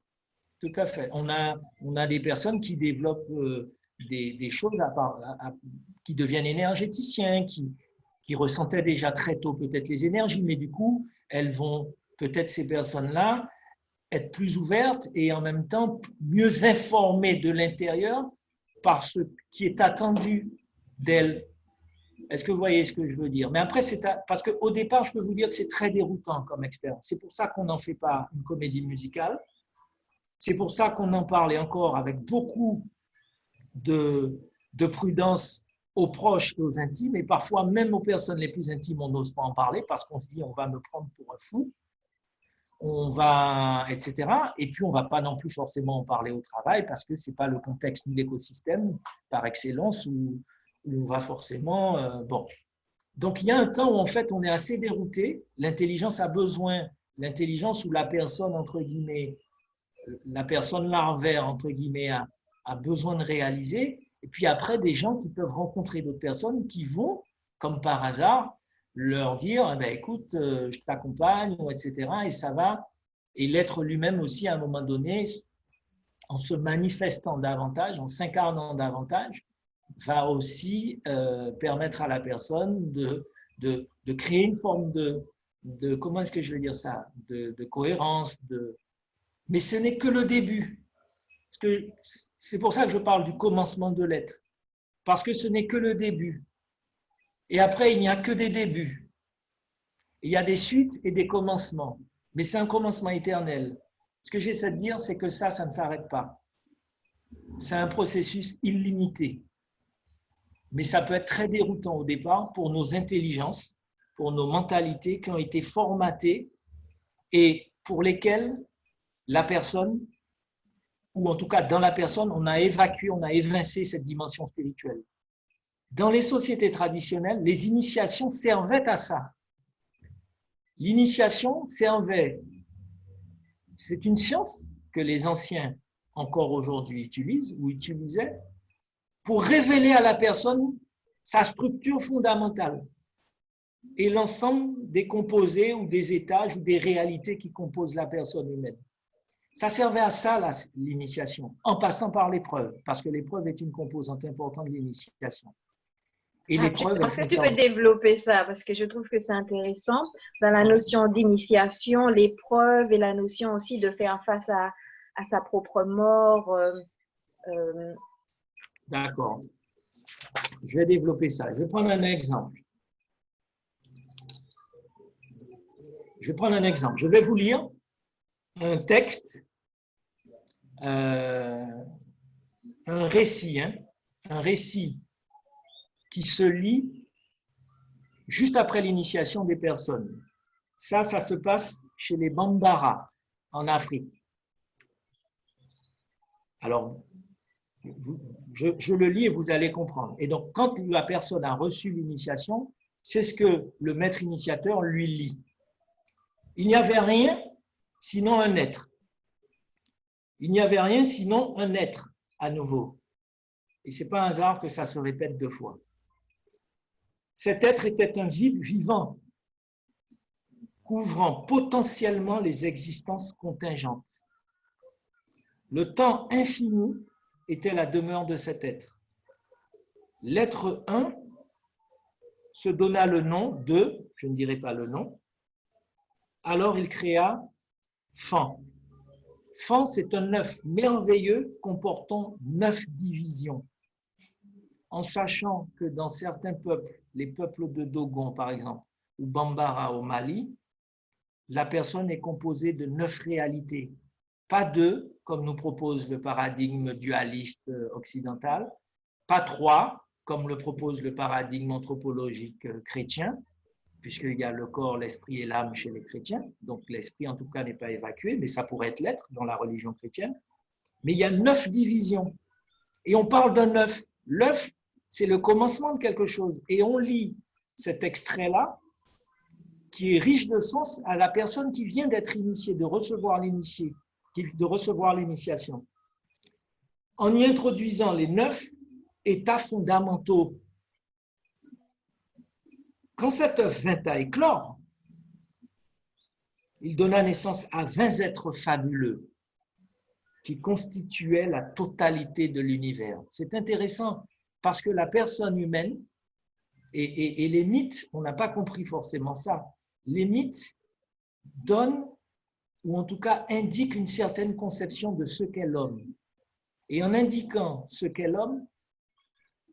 tout à fait, on a des personnes qui développent des choses qui deviennent énergéticiens, qui ressentaient déjà très tôt peut-être les énergies, mais du coup, elles vont peut-être ces personnes-là être plus ouvertes et en même temps mieux informées de l'intérieur par ce qui est attendu d'elles. Est-ce que vous voyez ce que je veux dire? Mais après, parce qu'au départ, je peux vous dire que c'est très déroutant comme expérience. C'est pour ça qu'on n'en fait pas une comédie musicale. C'est pour ça qu'on en parle et encore avec beaucoup de prudence aux proches et aux intimes. Et parfois, même aux personnes les plus intimes, on n'ose pas en parler parce qu'on se dit on va me prendre pour un fou. On va, etc. Et puis, on ne va pas non plus forcément en parler au travail parce que ce n'est pas le contexte ni l'écosystème par excellence où on va forcément… bon. Donc, il y a un temps où, en fait, on est assez dérouté. L'intelligence a besoin, l'intelligence où la personne, entre guillemets, la personne larvaire, entre guillemets, a besoin de réaliser. Et puis après, des gens qui peuvent rencontrer d'autres personnes qui vont, comme par hasard, leur dire, eh bien, écoute, je t'accompagne, etc. Et ça va. Et l'être lui-même aussi, à un moment donné, en se manifestant davantage, en s'incarnant davantage, va aussi permettre à la personne de créer une forme comment est-ce que je vais dire ça, de cohérence, mais ce n'est que le début. C'est pour ça que je parle du commencement de l'être, parce que ce n'est que le début. Et après, il n'y a que des débuts. Il y a des suites et des commencements, mais c'est un commencement éternel. Ce que j'essaie de dire, c'est que ça ne s'arrête pas. C'est un processus illimité. Mais ça peut être très déroutant au départ pour nos intelligences, pour nos mentalités qui ont été formatées et pour lesquelles la personne, ou en tout cas dans la personne, on a évacué, on a évincé cette dimension spirituelle. Dans les sociétés traditionnelles, les initiations servaient à ça. L'initiation servait, c'est une science que les anciens encore aujourd'hui utilisent ou utilisaient pour révéler à la personne sa structure fondamentale et l'ensemble des composés ou des étages ou des réalités qui composent la personne humaine. Ça servait à ça, l'initiation, en passant par l'épreuve, parce que l'épreuve est une composante importante de l'initiation. Et l'épreuve, est-ce que tu peux développer ça? Parce que je trouve que c'est intéressant dans la notion d'initiation, l'épreuve et la notion aussi de faire face à sa propre mort. D'accord. Je vais développer ça. Je vais prendre un exemple. Je vais vous lire un texte, un récit qui se lit juste après l'initiation des personnes. Ça se passe chez les Bambara, en Afrique. Alors, je le lis et vous allez comprendre. Et donc, quand la personne a reçu l'initiation, c'est ce que le maître initiateur lui lit. Il n'y avait rien sinon un être. Il n'y avait rien sinon un être à nouveau. Et ce n'est pas un hasard que ça se répète 2 fois. Cet être était un vide vivant, couvrant potentiellement les existences contingentes. Le temps infini était la demeure de cet être. L'être un se donna le nom de, je ne dirai pas le nom, alors il créa Fan. Fan, c'est un œuf merveilleux comportant 9 divisions. En sachant que dans certains peuples, les peuples de Dogon par exemple, ou Bambara au Mali, la personne est composée de 9 réalités. Pas 2, comme nous propose le paradigme dualiste occidental, pas 3, comme le propose le paradigme anthropologique chrétien, puisqu'il y a le corps, l'esprit et l'âme chez les chrétiens. Donc l'esprit, en tout cas, n'est pas évacué, mais ça pourrait être l'être dans la religion chrétienne. Mais il y a 9 divisions. Et on parle d'un œuf. L'œuf, c'est le commencement de quelque chose. Et on lit cet extrait-là, qui est riche de sens à la personne qui vient d'être initiée, de recevoir l'initiation, en y introduisant les 9 états fondamentaux. Quand cet œuf vint à éclore, il donna naissance à 20 êtres fabuleux qui constituaient la totalité de l'univers. C'est intéressant parce que la personne humaine et les mythes, on n'a pas compris forcément ça. Les mythes donnent, ou en tout cas indiquent une certaine conception de ce qu'est l'homme. Et en indiquant ce qu'est l'homme,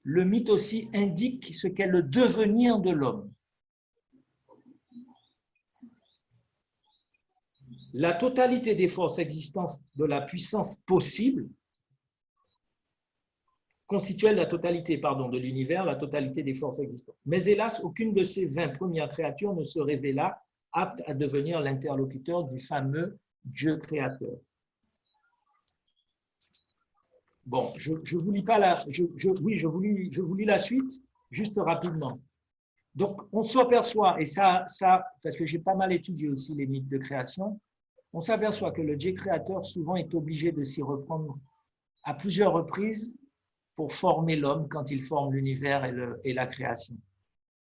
le mythe aussi indique ce qu'est le devenir de l'homme. La totalité des forces existantes de la puissance possible constituait la totalité, de l'univers, la totalité des forces existantes. Mais hélas, aucune de ces 20 premières créatures ne se révéla apte à devenir l'interlocuteur du fameux Dieu créateur. Bon, je vous lis pas la, je vous lis la suite juste rapidement. Donc, on s'aperçoit, et ça, parce que j'ai pas mal étudié aussi les mythes de création, on s'aperçoit que le Dieu créateur souvent est obligé de s'y reprendre à plusieurs reprises pour former l'homme quand il forme l'univers et la création.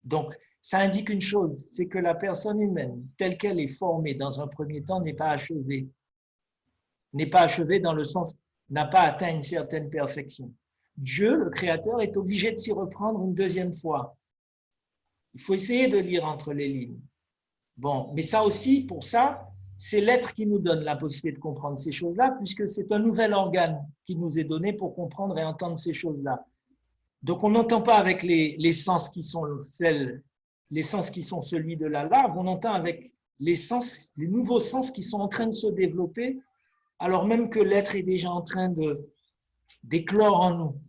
Donc, ça indique une chose, c'est que la personne humaine, telle qu'elle est formée dans un premier temps, n'est pas achevée. N'est pas achevée dans le sens, n'a pas atteint une certaine perfection. Dieu, le Créateur, est obligé de s'y reprendre une deuxième fois. Il faut essayer de lire entre les lignes. Bon, mais ça aussi, pour ça, c'est l'être qui nous donne la possibilité de comprendre ces choses-là, puisque c'est un nouvel organe qui nous est donné pour comprendre et entendre ces choses-là. Donc, on n'entend pas avec les sens qui sont les sens qui sont celui de la lave, on entend avec les nouveaux sens qui sont en train de se développer, alors même que l'être est déjà en train d'éclore en nous.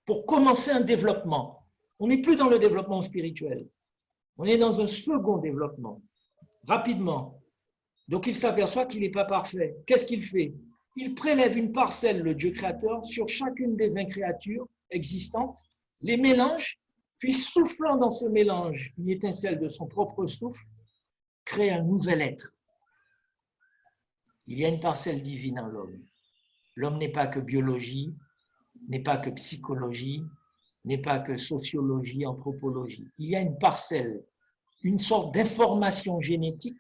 Pour commencer un développement, on n'est plus dans le développement spirituel, on est dans un second développement, rapidement. Donc, il s'aperçoit qu'il n'est pas parfait. Qu'est-ce qu'il fait? Il prélève une parcelle, le Dieu créateur, sur chacune des 20 créatures existantes, les mélange, puis soufflant dans ce mélange une étincelle de son propre souffle, crée un nouvel être. Il y a une parcelle divine en l'homme. L'homme n'est pas que biologie, n'est pas que psychologie, n'est pas que sociologie, anthropologie. Il y a une parcelle, une sorte d'information génétique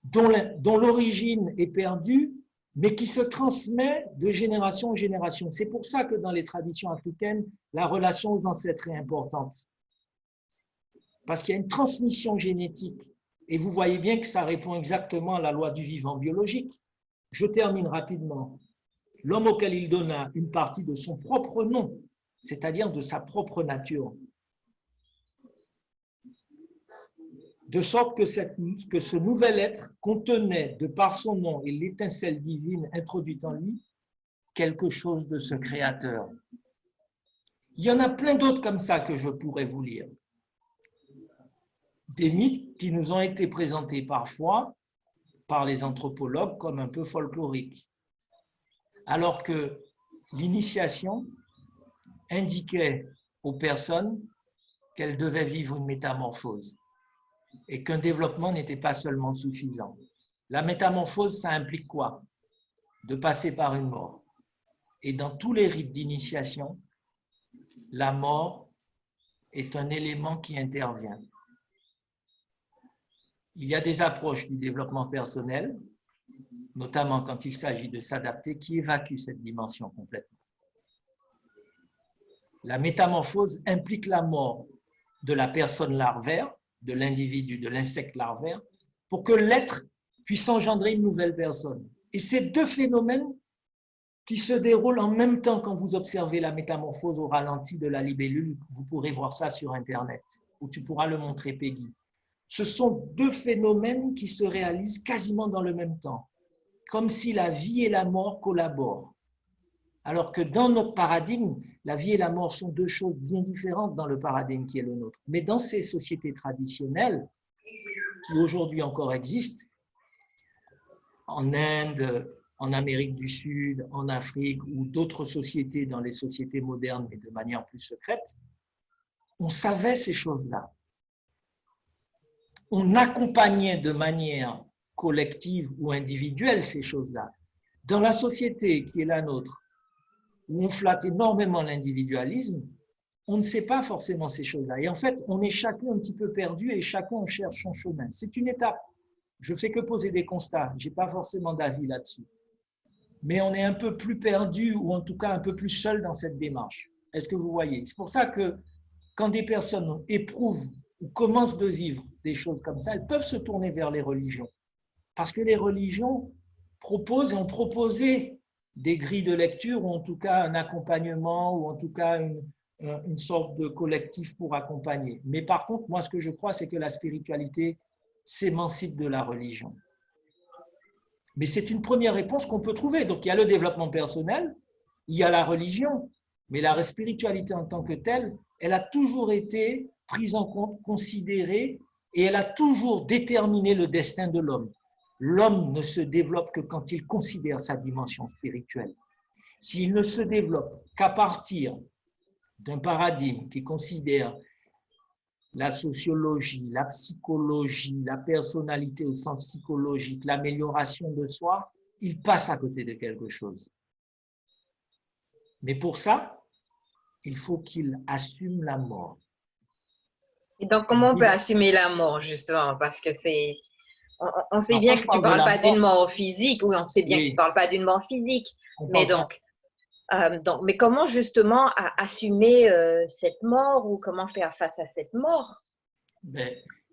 dont l'origine est perdue, mais qui se transmet de génération en génération. C'est pour ça que dans les traditions africaines, la relation aux ancêtres est importante. Parce qu'il y a une transmission génétique. Et vous voyez bien que ça répond exactement à la loi du vivant biologique. Je termine rapidement. L'homme auquel il donna une partie de son propre nom, c'est-à-dire de sa propre nature, de sorte que ce nouvel être contenait, de par son nom et l'étincelle divine introduite en lui, quelque chose de ce créateur. Il y en a plein d'autres comme ça que je pourrais vous lire. Des mythes qui nous ont été présentés parfois par les anthropologues comme un peu folkloriques. Alors que l'initiation indiquait aux personnes qu'elles devaient vivre une métamorphose et qu'un développement n'était pas seulement suffisant. La métamorphose, ça implique quoi? De passer par une mort. Et dans tous les rites d'initiation, la mort est un élément qui intervient. Il y a des approches du développement personnel, notamment quand il s'agit de s'adapter, qui évacuent cette dimension complètement. La métamorphose implique la mort. de la personne larvaire, de l'individu, de l'insecte larvaire, pour que l'être puisse engendrer une nouvelle personne. Et ces deux phénomènes qui se déroulent en même temps quand vous observez la métamorphose au ralenti de la libellule, vous pourrez voir ça sur Internet, ou tu pourras le montrer, Peggy. Ce sont deux phénomènes qui se réalisent quasiment dans le même temps, comme si la vie et la mort collaborent. Alors que dans notre paradigme, la vie et la mort sont deux choses bien différentes dans le paradigme qui est le nôtre. Mais dans ces sociétés traditionnelles, qui aujourd'hui encore existent, en Inde, en Amérique du Sud, en Afrique ou d'autres sociétés dans les sociétés modernes, mais de manière plus secrète, on savait ces choses-là. On accompagnait de manière collective ou individuelle ces choses-là. Dans la société qui est la nôtre, où on flatte énormément l'individualisme, on ne sait pas forcément ces choses-là. Et en fait, on est chacun un petit peu perdu et chacun on cherche son chemin. C'est une étape. Je ne fais que poser des constats. Je n'ai pas forcément d'avis là-dessus. Mais on est un peu plus perdu ou en tout cas un peu plus seul dans cette démarche. Est-ce que vous voyez? C'est pour ça que quand des personnes éprouvent ou commencent de vivre des choses comme ça, elles peuvent se tourner vers les religions. Parce que les religions proposent et ont proposé des grilles de lecture ou en tout cas un accompagnement ou en tout cas une sorte de collectif pour accompagner. Mais par contre, moi, ce que je crois, c'est que la spiritualité s'émancipe de la religion. Mais c'est une première réponse qu'on peut trouver. Donc, il y a le développement personnel, il y a la religion, mais la spiritualité en tant que telle, elle a toujours été prise en compte, considérée, et elle a toujours déterminé le destin de l'homme. L'homme ne se développe que quand il considère sa dimension spirituelle. S'il ne se développe qu'à partir d'un paradigme qui considère la sociologie, la psychologie, la personnalité au sens psychologique, l'amélioration de soi, il passe à côté de quelque chose. Mais pour ça, il faut qu'il assume la mort. Et donc, comment on peut assumer la mort, justement? Parce que c'est... On sait bien que tu ne parles pas d'une mort physique, oui, on sait bien que tu ne parles pas d'une mort physique, mais mais comment justement assumer cette mort ou comment faire face à cette mort?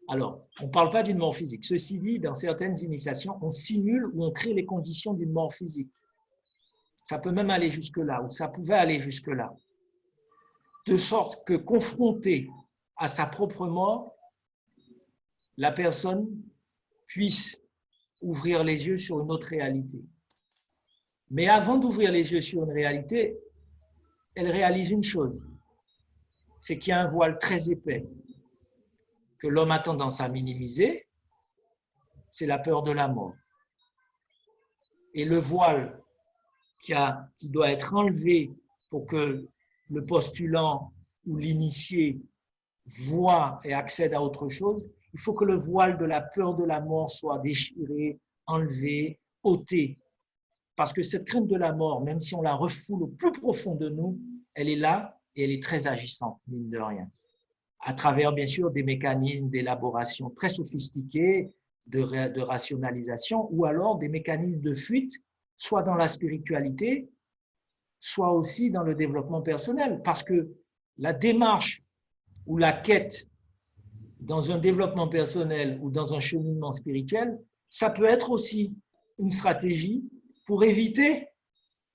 Alors, on ne parle pas d'une mort physique. Ceci dit, dans certaines initiations, on simule ou on crée les conditions d'une mort physique. Ça peut même aller jusque-là, ou ça pouvait aller jusque-là. De sorte que, confrontée à sa propre mort, la personne puisse ouvrir les yeux sur une autre réalité. Mais avant d'ouvrir les yeux sur une réalité, elle réalise une chose, c'est qu'il y a un voile très épais que l'homme a tendance à minimiser, c'est la peur de la mort. Et le voile qui doit être enlevé pour que le postulant ou l'initié voit et accède à autre chose, il faut que le voile de la peur de la mort soit déchiré, enlevé, ôté. Parce que cette crainte de la mort, même si on la refoule au plus profond de nous, elle est là et elle est très agissante, mine de rien. À travers, bien sûr, des mécanismes d'élaboration très sophistiqués, de rationalisation, ou alors des mécanismes de fuite, soit dans la spiritualité, soit aussi dans le développement personnel. Parce que la démarche ou la quête dans un développement personnel ou dans un cheminement spirituel, ça peut être aussi une stratégie pour éviter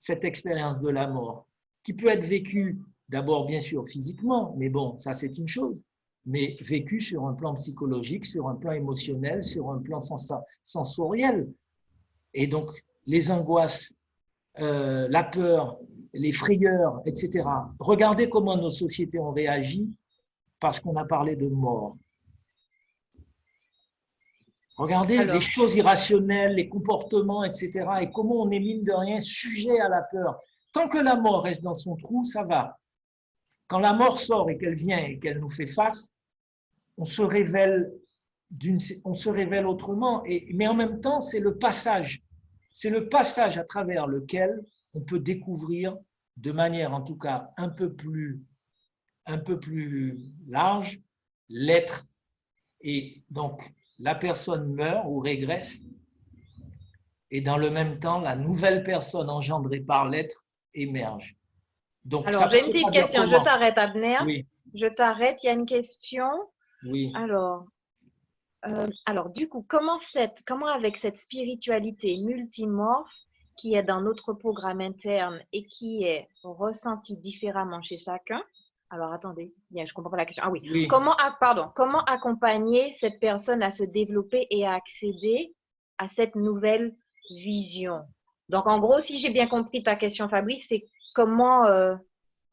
cette expérience de la mort, qui peut être vécue d'abord, bien sûr, physiquement, mais bon, ça c'est une chose, mais vécue sur un plan psychologique, sur un plan émotionnel, sur un plan sensoriel. Et donc, les angoisses, la peur, les frayeurs, etc. Regardez comment nos sociétés ont réagi parce qu'on a parlé de mort. Regardez les choses irrationnelles, les comportements, etc. Et comment on est, mine de rien, sujet à la peur. Tant que la mort reste dans son trou, ça va. Quand la mort sort et qu'elle vient et qu'elle nous fait face, on se révèle autrement. Mais en même temps, c'est le passage. C'est le passage à travers lequel on peut découvrir de manière, en tout cas, un peu plus large, l'être. Et donc, la personne meurt ou régresse, et dans le même temps, la nouvelle personne engendrée par l'être émerge. Donc, alors, j'ai une petite question, je t'arrête, Abner. Oui. je t'arrête, il y a une question. Oui. Alors, du coup, comment avec cette spiritualité multimorphe qui est dans notre programme interne et qui est ressentie différemment chez chacun? Alors, attendez, je comprends pas la question. Ah oui. Oui. Comment accompagner cette personne à se développer et à accéder à cette nouvelle vision? Donc, en gros, si j'ai bien compris ta question, Fabrice, c'est comment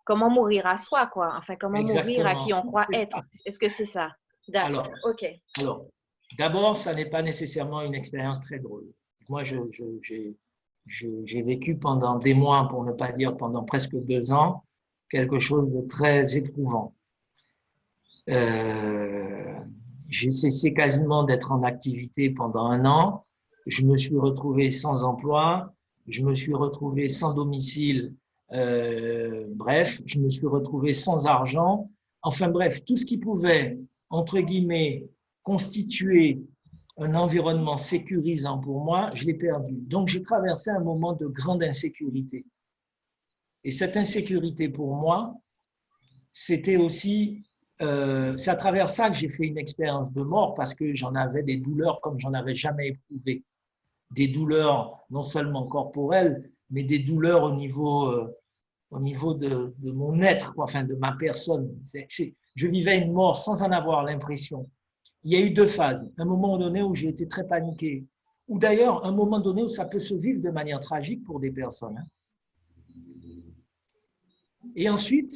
mourir à soi, quoi. Enfin, comment mourir à qui on croit être. Est-ce que c'est ça? D'accord, ok. Alors, d'abord, ça n'est pas nécessairement une expérience très drôle. Moi, j'ai vécu pendant des mois, pour ne pas dire pendant presque 2 ans, quelque chose de très éprouvant. J'ai cessé quasiment d'être en activité pendant 1 an. Je me suis retrouvé sans emploi. Je me suis retrouvé sans domicile. Bref, je me suis retrouvé sans argent. Enfin bref, tout ce qui pouvait, entre guillemets, constituer un environnement sécurisant pour moi, je l'ai perdu. Donc, j'ai traversé un moment de grande insécurité. Et cette insécurité, pour moi, c'était aussi, c'est à travers ça que j'ai fait une expérience de mort parce que j'en avais des douleurs comme j'en avais jamais éprouvé. Des douleurs non seulement corporelles, mais des douleurs au niveau de mon être, enfin de ma personne. Je vivais une mort sans en avoir l'impression. Il y a eu 2 phases. Un moment donné où j'ai été très paniqué, ou d'ailleurs un moment donné où ça peut se vivre de manière tragique pour des personnes. Et ensuite,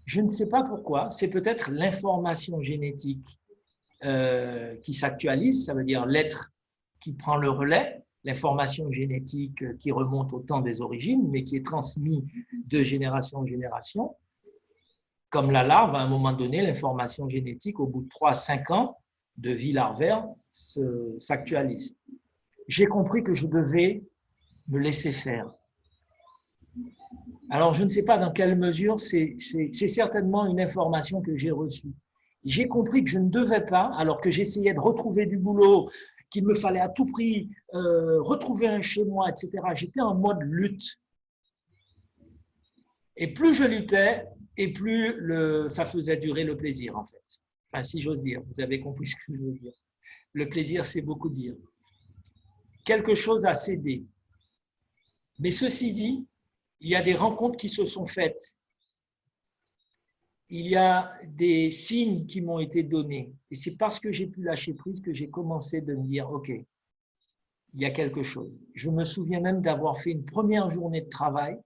je ne sais pas pourquoi, c'est peut-être l'information génétique qui s'actualise, ça veut dire l'être qui prend le relais, l'information génétique qui remonte au temps des origines, mais qui est transmise de génération en génération. Comme la larve, à un moment donné, l'information génétique, au bout de 3-5 ans de vie larvaire, s'actualise. J'ai compris que je devais me laisser faire. Alors, je ne sais pas dans quelle mesure, c'est certainement une information que j'ai reçue. J'ai compris que je ne devais pas, alors que j'essayais de retrouver du boulot, qu'il me fallait à tout prix retrouver un chez moi, etc. J'étais en mode lutte. Et plus je luttais, et plus ça faisait durer le plaisir, en fait. Enfin, si j'ose dire, vous avez compris ce que je veux dire. Le plaisir, c'est beaucoup dire. Quelque chose a cédé. Mais ceci dit, il y a des rencontres qui se sont faites. Il y a des signes qui m'ont été donnés. Et c'est parce que j'ai pu lâcher prise que j'ai commencé de me dire, OK, il y a quelque chose. Je me souviens même d'avoir fait une première journée de travail.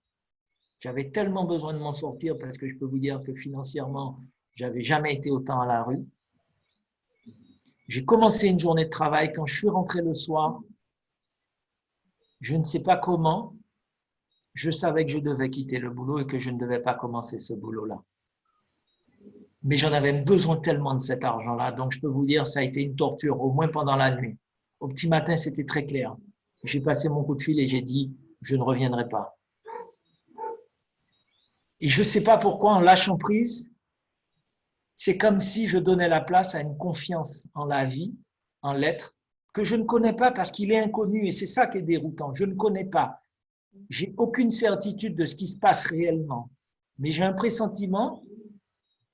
J'avais tellement besoin de m'en sortir parce que je peux vous dire que financièrement, je n'avais jamais été autant à la rue. J'ai commencé une journée de travail. Quand je suis rentré le soir, je ne sais pas comment, je savais que je devais quitter le boulot et que je ne devais pas commencer ce boulot-là. Mais j'en avais besoin tellement de cet argent-là. Donc, je peux vous dire, ça a été une torture, au moins pendant la nuit. Au petit matin, c'était très clair. J'ai passé mon coup de fil et j'ai dit, je ne reviendrai pas. Et je ne sais pas pourquoi, en lâchant prise, c'est comme si je donnais la place à une confiance en la vie, en l'être, que je ne connais pas parce qu'il est inconnu. Et c'est ça qui est déroutant. Je ne connais pas. J'ai aucune certitude de ce qui se passe réellement. Mais j'ai un pressentiment.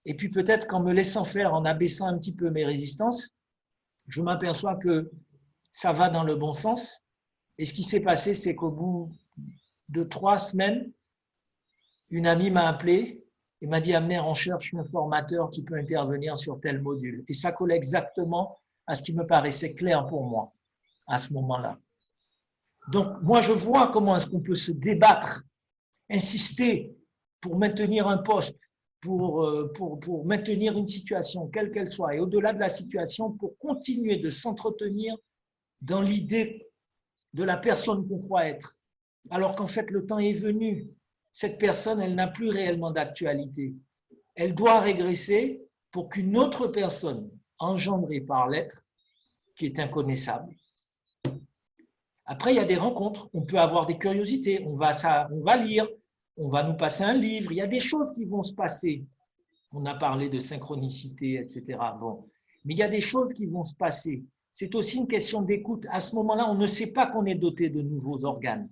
Et puis peut-être qu'en me laissant faire, en abaissant un petit peu mes résistances, je m'aperçois que ça va dans le bon sens. Et ce qui s'est passé, c'est qu'au bout de 3 semaines, une amie m'a appelé et m'a dit « Abner, on cherche un formateur qui peut intervenir sur tel module ». Et ça colle exactement à ce qui me paraissait clair pour moi à ce moment-là. Donc, moi, je vois comment est-ce qu'on peut se débattre, insister pour maintenir un poste, pour maintenir une situation, quelle qu'elle soit, et au-delà de la situation, pour continuer de s'entretenir dans l'idée de la personne qu'on croit être. Alors qu'en fait, le temps est venu. Cette personne, elle n'a plus réellement d'actualité. Elle doit régresser pour qu'une autre personne, engendrée par l'être, qui est inconnaissable. Après, il y a des rencontres, on peut avoir des curiosités, on va lire, on va nous passer un livre, il y a des choses qui vont se passer. On a parlé de synchronicité, etc. Bon. Mais il y a des choses qui vont se passer. C'est aussi une question d'écoute. À ce moment-là, on ne sait pas qu'on est doté de nouveaux organes.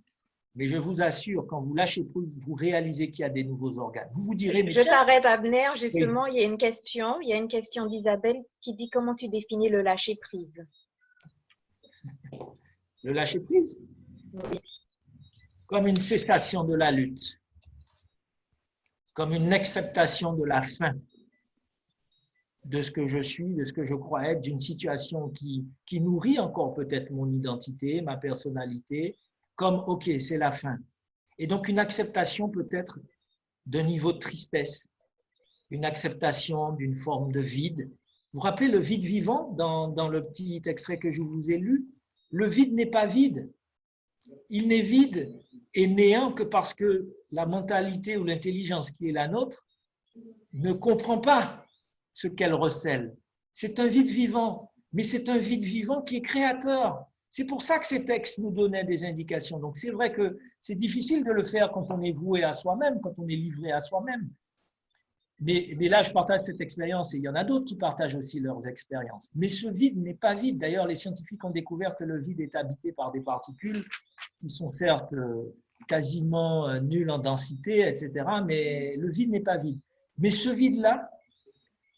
Mais je vous assure, quand vous lâchez prise, vous réalisez qu'il y a des nouveaux organes. Vous vous direz, mais Je t'arrête, Abner. oui, Justement, il y a une question d'Isabelle qui dit comment tu définis le lâcher prise. le lâcher prise, Oui. comme une cessation de la lutte, comme une acceptation de la fin de ce que je suis, de ce que je crois être, d'une situation qui nourrit encore peut-être mon identité, ma personnalité, comme, OK, c'est la fin. Et donc, une acceptation peut-être d'un niveau de tristesse, une acceptation d'une forme de vide. Vous vous rappelez le vide vivant dans le petit extrait que je vous ai lu? Le vide n'est pas vide. Il n'est vide et néant que parce que la mentalité ou l'intelligence qui est la nôtre ne comprend pas ce qu'elle recèle. C'est un vide vivant, mais c'est un vide vivant qui est créateur. C'est pour ça que ces textes nous donnaient des indications. Donc c'est vrai que c'est difficile de le faire quand on est voué à soi-même, quand on est livré à soi-même. Mais là, je partage cette expérience et il y en a d'autres qui partagent aussi leurs expériences. Mais ce vide n'est pas vide. D'ailleurs, les scientifiques ont découvert que le vide est habité par des particules qui sont certes quasiment nulles en densité, etc. Mais le vide n'est pas vide. Mais ce vide-là,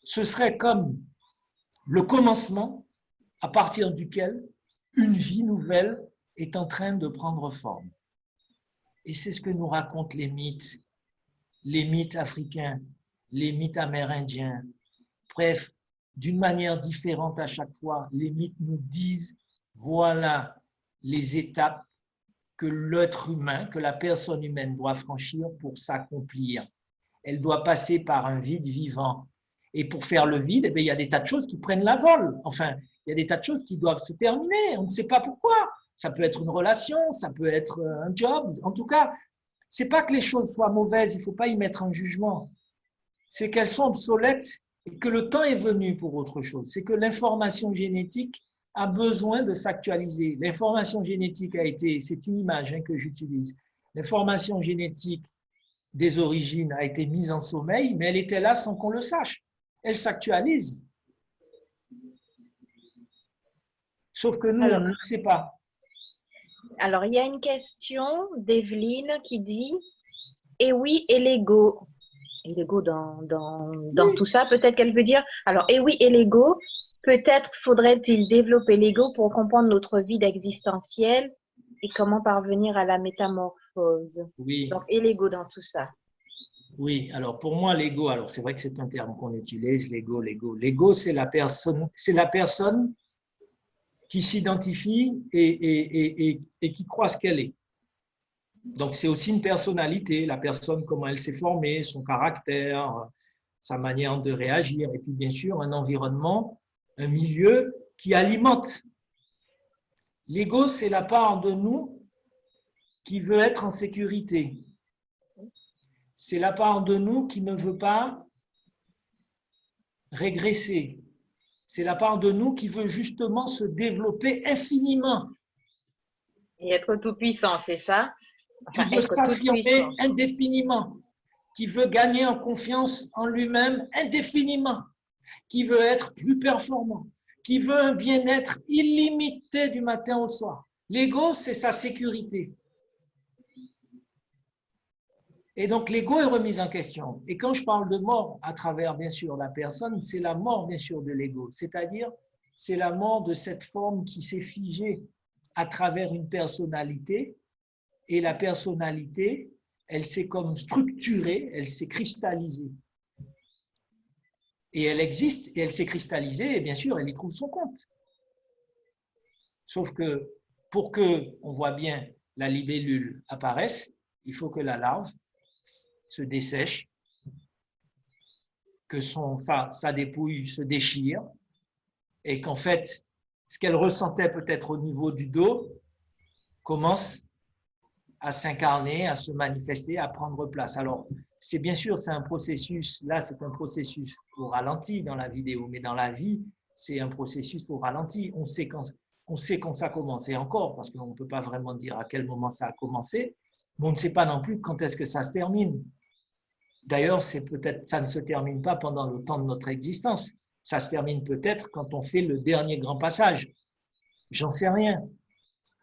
ce serait comme le commencement à partir duquel une vie nouvelle est en train de prendre forme. Et c'est ce que nous racontent les mythes africains, les mythes amérindiens. Bref, d'une manière différente à chaque fois, les mythes nous disent, voilà les étapes que l'être humain, que la personne humaine doit franchir pour s'accomplir. Elle doit passer par un vide vivant. Et pour faire le vide, eh bien, il y a des tas de choses qui prennent la vol. Enfin, il y a des tas de choses qui doivent se terminer. On ne sait pas pourquoi. Ça peut être une relation, ça peut être un job. En tout cas, ce n'est pas que les choses soient mauvaises, il ne faut pas y mettre un jugement. C'est qu'elles sont obsolètes et que le temps est venu pour autre chose. C'est que l'information génétique a besoin de s'actualiser. L'information génétique c'est une image que j'utilise. L'information génétique des origines a été mise en sommeil, mais elle était là sans qu'on le sache. Elle s'actualise. Sauf que nous, on ne le sait pas. Alors, il y a une question d'Evelyne qui dit « Et oui, et l'ego ». Et l'ego dans Oui. tout ça, peut-être qu'elle veut dire « Alors, et oui, et l'ego, peut-être faudrait-il développer l'ego pour comprendre notre vide existentiel et comment parvenir à la métamorphose. » Oui. Donc, et l'ego dans tout ça. Oui, alors pour moi, l'ego, alors c'est vrai que c'est un terme qu'on utilise, l'ego. L'ego, c'est la personne qui s'identifie et qui croit ce qu'elle est. Donc c'est aussi une personnalité, la personne, comment elle s'est formée, son caractère, sa manière de réagir, et puis bien sûr un environnement, un milieu qui alimente. L'ego, c'est la part de nous qui veut être en sécurité. C'est la part de nous qui ne veut pas régresser. C'est la part de nous qui veut justement se développer infiniment. Et être tout puissant, c'est ça? Qui veut s'affirmer indéfiniment, qui veut gagner en confiance en lui-même indéfiniment, qui veut être plus performant, qui veut un bien-être illimité du matin au soir. L'ego, c'est sa sécurité. Et donc, l'ego est remis en question. Et quand je parle de mort à travers, bien sûr, la personne, c'est la mort, bien sûr, de l'ego. C'est-à-dire, c'est la mort de cette forme qui s'est figée à travers une personnalité. Et la personnalité, elle s'est comme structurée, elle s'est cristallisée. Et elle existe, et elle s'est cristallisée, et bien sûr, elle y trouve son compte. Sauf que, pour qu'on voit bien la libellule apparaisse, il faut que la larve se dessèche, que sa dépouille se déchire, et qu'en fait, ce qu'elle ressentait peut-être au niveau du dos commence à s'incarner, à se manifester, à prendre place. Alors, c'est bien sûr, c'est un processus, là c'est un processus au ralenti dans la vidéo, mais dans la vie, c'est un processus au ralenti. On sait quand ça a commencé encore, parce qu'on ne peut pas vraiment dire à quel moment ça a commencé, mais on ne sait pas non plus quand est-ce que ça se termine. D'ailleurs, ça ne se termine pas pendant le temps de notre existence. Ça se termine peut-être quand on fait le dernier grand passage. J'en sais rien.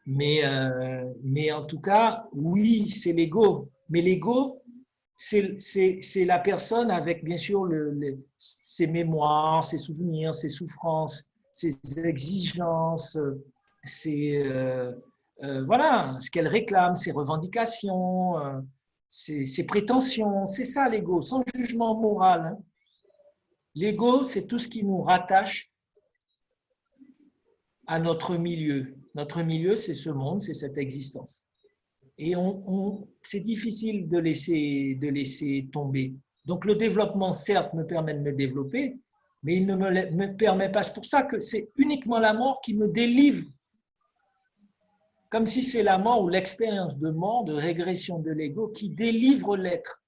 Mais en tout cas, oui, c'est l'ego. Mais l'ego, c'est la personne avec, bien sûr, ses mémoires, ses souvenirs, ses souffrances, ses exigences, voilà, ce qu'elle réclame, ses revendications, ses prétentions. C'est ça l'ego, sans jugement moral. Hein. L'ego, c'est tout ce qui nous rattache à notre milieu. Notre milieu, c'est ce monde, c'est cette existence. Et c'est difficile de laisser tomber. Donc le développement, certes, me permet de me développer, mais il ne me permet pas. C'est pour ça que c'est uniquement la mort qui me délivre. Comme si c'est la mort ou l'expérience de mort, de régression de l'ego qui délivre l'être.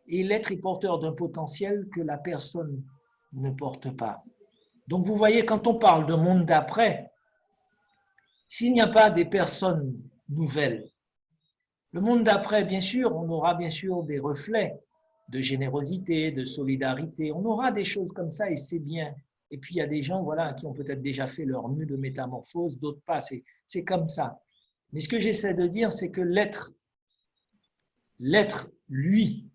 Et l'être est porteur d'un potentiel que la personne ne porte pas. Donc vous voyez, quand on parle de monde d'après, s'il n'y a pas des personnes nouvelles, le monde d'après, bien sûr, on aura bien sûr des reflets de générosité, de solidarité, on aura des choses comme ça et c'est bien. Et puis il y a des gens voilà, qui ont peut-être déjà fait leur mue de métamorphose, d'autres pas, c'est comme ça. Mais ce que j'essaie de dire, c'est que l'être, lui,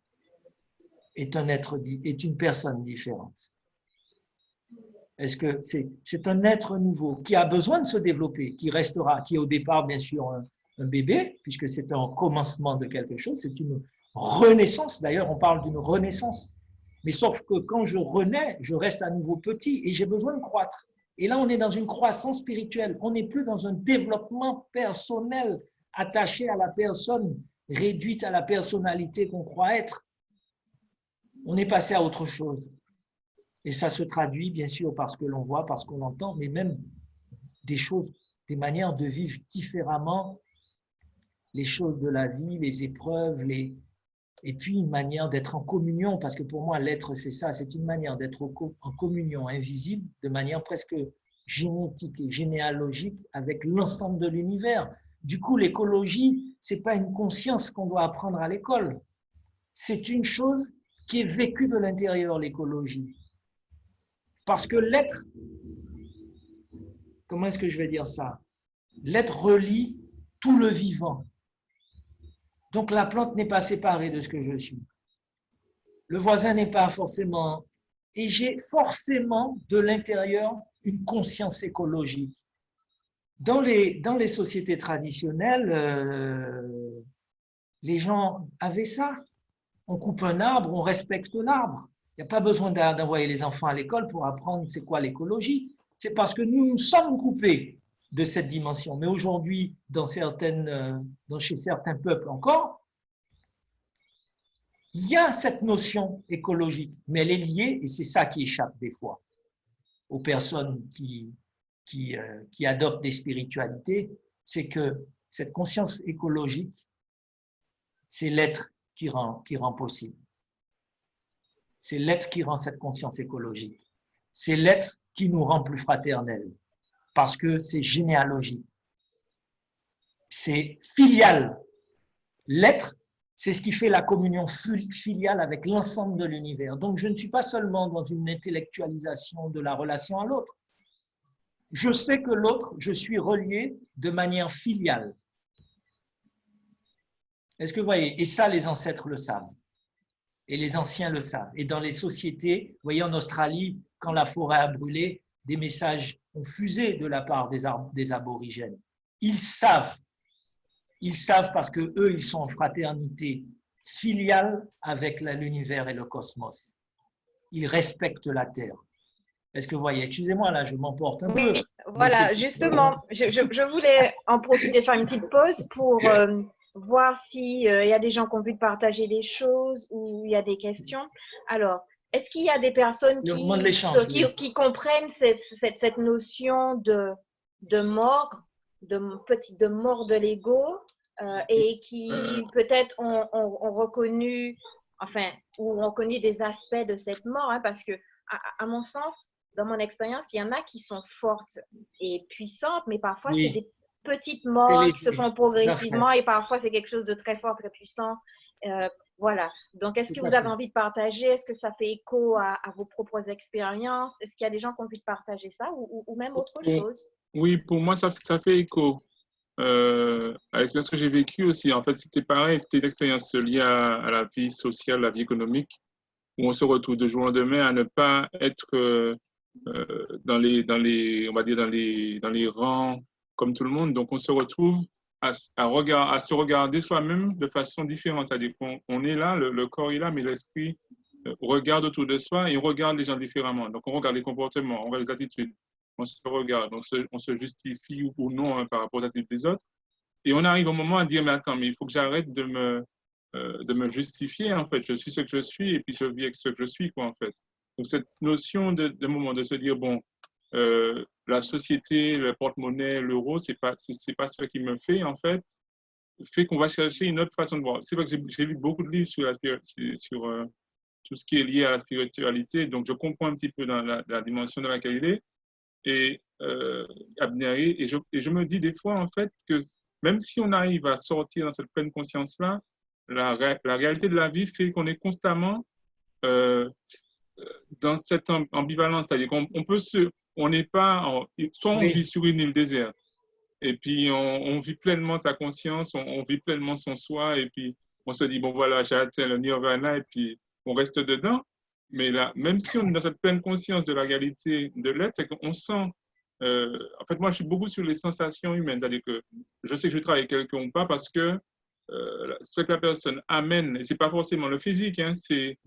est une personne différente. Est-ce que c'est un être nouveau qui a besoin de se développer, qui restera, qui est au départ, bien sûr, un bébé, puisque c'est un commencement de quelque chose, c'est une renaissance. D'ailleurs, on parle d'une renaissance. Mais sauf que quand je renais, je reste à nouveau petit et j'ai besoin de croître. Et là, on est dans une croissance spirituelle. On n'est plus dans un développement personnel attaché à la personne, réduite à la personnalité qu'on croit être. On est passé à autre chose. Et ça se traduit, bien sûr, parce que l'on voit, parce qu'on entend, mais même des choses, des manières de vivre différemment les choses de la vie, les épreuves, et puis une manière d'être en communion, parce que pour moi, l'être, c'est ça, c'est une manière d'être en communion invisible, de manière presque génétique et généalogique avec l'ensemble de l'univers. Du coup, l'écologie, ce n'est pas une conscience qu'on doit apprendre à l'école. C'est une chose qui est vécue de l'intérieur, l'écologie. Parce que l'être, comment est-ce que je vais dire ça? L'être relie tout le vivant. Donc la plante n'est pas séparée de ce que je suis. Le voisin n'est pas forcément... Et j'ai forcément de l'intérieur une conscience écologique. Dans les sociétés traditionnelles, les gens avaient ça. On coupe un arbre, on respecte l'arbre. Il n'y a pas besoin d'envoyer les enfants à l'école pour apprendre c'est quoi l'écologie. C'est parce que nous nous sommes coupés de cette dimension. Mais aujourd'hui, chez certains peuples encore, il y a cette notion écologique, mais elle est liée, et c'est ça qui échappe des fois aux personnes qui adoptent des spiritualités, c'est que cette conscience écologique, c'est l'être qui rend possible. C'est l'être qui rend cette conscience écologique. C'est l'être qui nous rend plus fraternels, parce que c'est généalogique. C'est filial. L'être, c'est ce qui fait la communion filiale avec l'ensemble de l'univers. Donc, je ne suis pas seulement dans une intellectualisation de la relation à l'autre. Je sais que l'autre, je suis relié de manière filiale. Est-ce que vous voyez? Et ça, les ancêtres le savent. Et les anciens le savent. Et dans les sociétés, vous voyez en Australie, quand la forêt a brûlé, des messages ont fusé de la part des aborigènes. Ils savent parce que eux, ils sont en fraternité filiale avec l'univers et le cosmos. Ils respectent la Terre. Est-ce que vous voyez? Excusez-moi, là, je m'emporte un peu. Voilà, justement, je voulais en profiter, faire une petite pause pour voir s'il y a des gens qui ont envie de partager des choses ou il y a des questions. Alors, est-ce qu'il y a des personnes qui comprennent cette notion de mort, de mort de l'ego et qui peut-être ont reconnu, enfin, ou ont connu des aspects de cette mort, hein, parce que, à mon sens, dans mon expérience, il y en a qui sont fortes et puissantes, mais parfois, c'est des petites morts qui se font progressivement et parfois, c'est quelque chose de très fort, très puissant. Voilà. Donc, est-ce que vous avez envie de partager? Est-ce que ça fait écho à vos propres expériences? Est-ce qu'il y a des gens qui ont envie de partager ça ou même autre chose? Oui, pour moi, ça fait écho. à l'expérience que j'ai vécue aussi. En fait, c'était pareil, c'était une expérience liée à la vie sociale, la vie économique, où on se retrouve de jour au lendemain à ne pas être on va dire dans les rangs comme tout le monde. Donc, on se retrouve à se regarder soi-même de façon différente. C'est-à-dire qu'on est là, le corps est là, mais l'esprit regarde autour de soi et on regarde les gens différemment. Donc, on regarde les comportements, on regarde les attitudes, on se regarde, on se justifie ou non hein, par rapport aux attitudes des autres. Et on arrive au moment à dire, mais attends, mais il faut que j'arrête de me justifier, en fait. Je suis ce que je suis et puis je vis avec ce que je suis, quoi, en fait. Donc, cette notion de moment de se dire, bon, la société, le porte-monnaie, l'euro, c'est pas ce qui me fait, en fait qu'on va chercher une autre façon de voir. C'est vrai que j'ai lu beaucoup de livres sur tout ce qui est lié à la spiritualité, donc je comprends un petit peu dans la dimension dans laquelle il est, et Abneri, et je me dis des fois, en fait, que même si on arrive à sortir dans cette pleine conscience-là, la réalité de la vie fait qu'on est constamment euh, dans cette ambivalence, c'est-à-dire on n'est pas, soit on vit sur une île déserte, et puis on vit pleinement sa conscience, on vit pleinement son soi, et puis on se dit, bon voilà, j'ai atteint le nirvana, et puis on reste dedans. Mais là, même si on est dans cette pleine conscience de la réalité de l'être, c'est qu'on sent, en fait, moi je suis beaucoup sur les sensations humaines, c'est-à-dire que je sais que je travaille avec quelqu'un ou pas parce que ce que la personne amène, et ce n'est pas forcément le physique, hein, c'est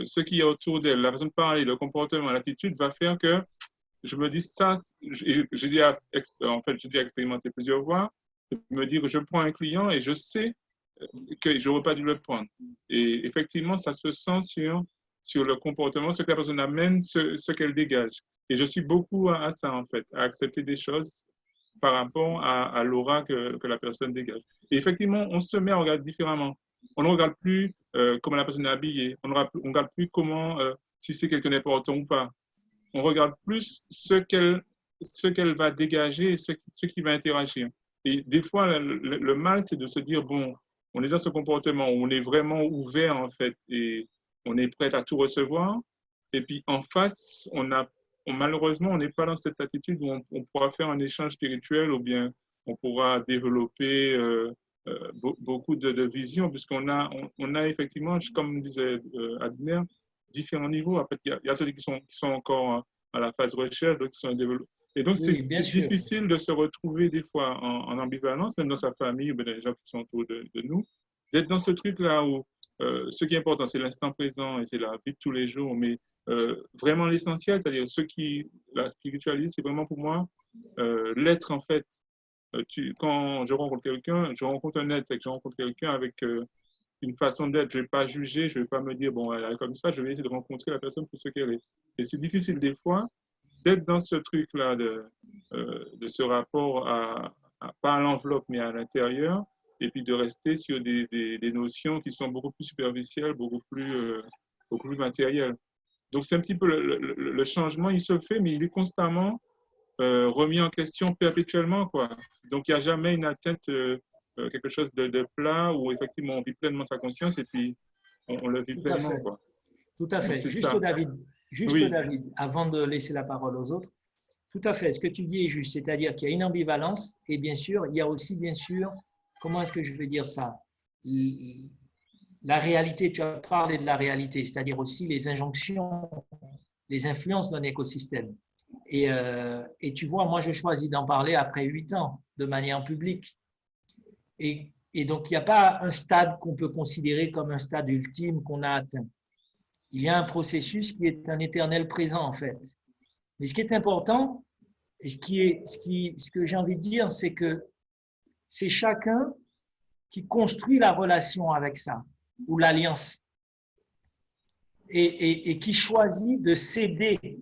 ce qui est autour d'elle, la façon de parler, le comportement, l'attitude va faire que je me dis ça, j'ai déjà expérimenté plusieurs fois, de me dire que je prends un client et je sais que je n'aurais pas dû le prendre. Et effectivement, ça se sent sur le comportement, ce que la personne amène, ce qu'elle dégage. Et je suis beaucoup à ça, en fait, à accepter des choses par rapport à l'aura que la personne dégage. Et effectivement, on se met à regarder différemment. On ne regarde plus comment la personne est habillée, on ne regarde plus comment, si c'est quelqu'un d'important ou pas. On regarde plus ce qu'elle va dégager et ce qui va interagir. Et des fois, le mal, c'est de se dire, bon, on est dans ce comportement où on est vraiment ouvert, en fait, et on est prêt à tout recevoir. Et puis, en face, malheureusement, on n'est pas dans cette attitude où on pourra faire un échange spirituel ou bien on pourra développer beaucoup de visions, puisqu'on on a effectivement, comme disait Adner, différents niveaux. En fait, il y a ceux qui sont encore à la phase recherche, d'autres qui sont développés. Et donc, c'est difficile de se retrouver des fois en ambivalence, même dans sa famille ou dans les gens qui sont autour de nous, d'être dans ce truc-là où ce qui est important, c'est l'instant présent et c'est la vie de tous les jours, mais vraiment l'essentiel, c'est-à-dire la spiritualité, c'est vraiment pour moi l'être en fait. Quand je rencontre quelqu'un, je rencontre un être, et que je rencontre quelqu'un avec une façon d'être, je ne vais pas juger, je ne vais pas me dire, bon, elle est comme ça, je vais essayer de rencontrer la personne pour ce qu'elle est. Et c'est difficile des fois d'être dans ce truc-là, de ce rapport pas à l'enveloppe, mais à l'intérieur, et puis de rester sur des notions qui sont beaucoup plus superficielles, beaucoup plus matérielles. Donc, c'est un petit peu le changement, il se fait, mais il est constamment remis en question perpétuellement, quoi. Donc, il n'y a jamais une atteinte, quelque chose de plat où effectivement on vit pleinement sa conscience et puis on le vit pleinement, quoi. Tout à fait. Juste, David, David, avant de laisser la parole aux autres, tout à fait. Ce que tu dis est juste, c'est-à-dire qu'il y a une ambivalence et bien sûr, il y a aussi, bien sûr, comment est-ce que je vais dire ça? La réalité, tu as parlé de la réalité, c'est-à-dire aussi les injonctions, les influences d'un écosystème. Et tu vois, moi, je choisis d'en parler après 8 ans, de manière publique. Et donc, il n'y a pas un stade qu'on peut considérer comme un stade ultime qu'on a atteint. Il y a un processus qui est un éternel présent, en fait. Mais ce qui est important, et ce que j'ai envie de dire, c'est que c'est chacun qui construit la relation avec ça, ou l'alliance, et qui choisit de céder.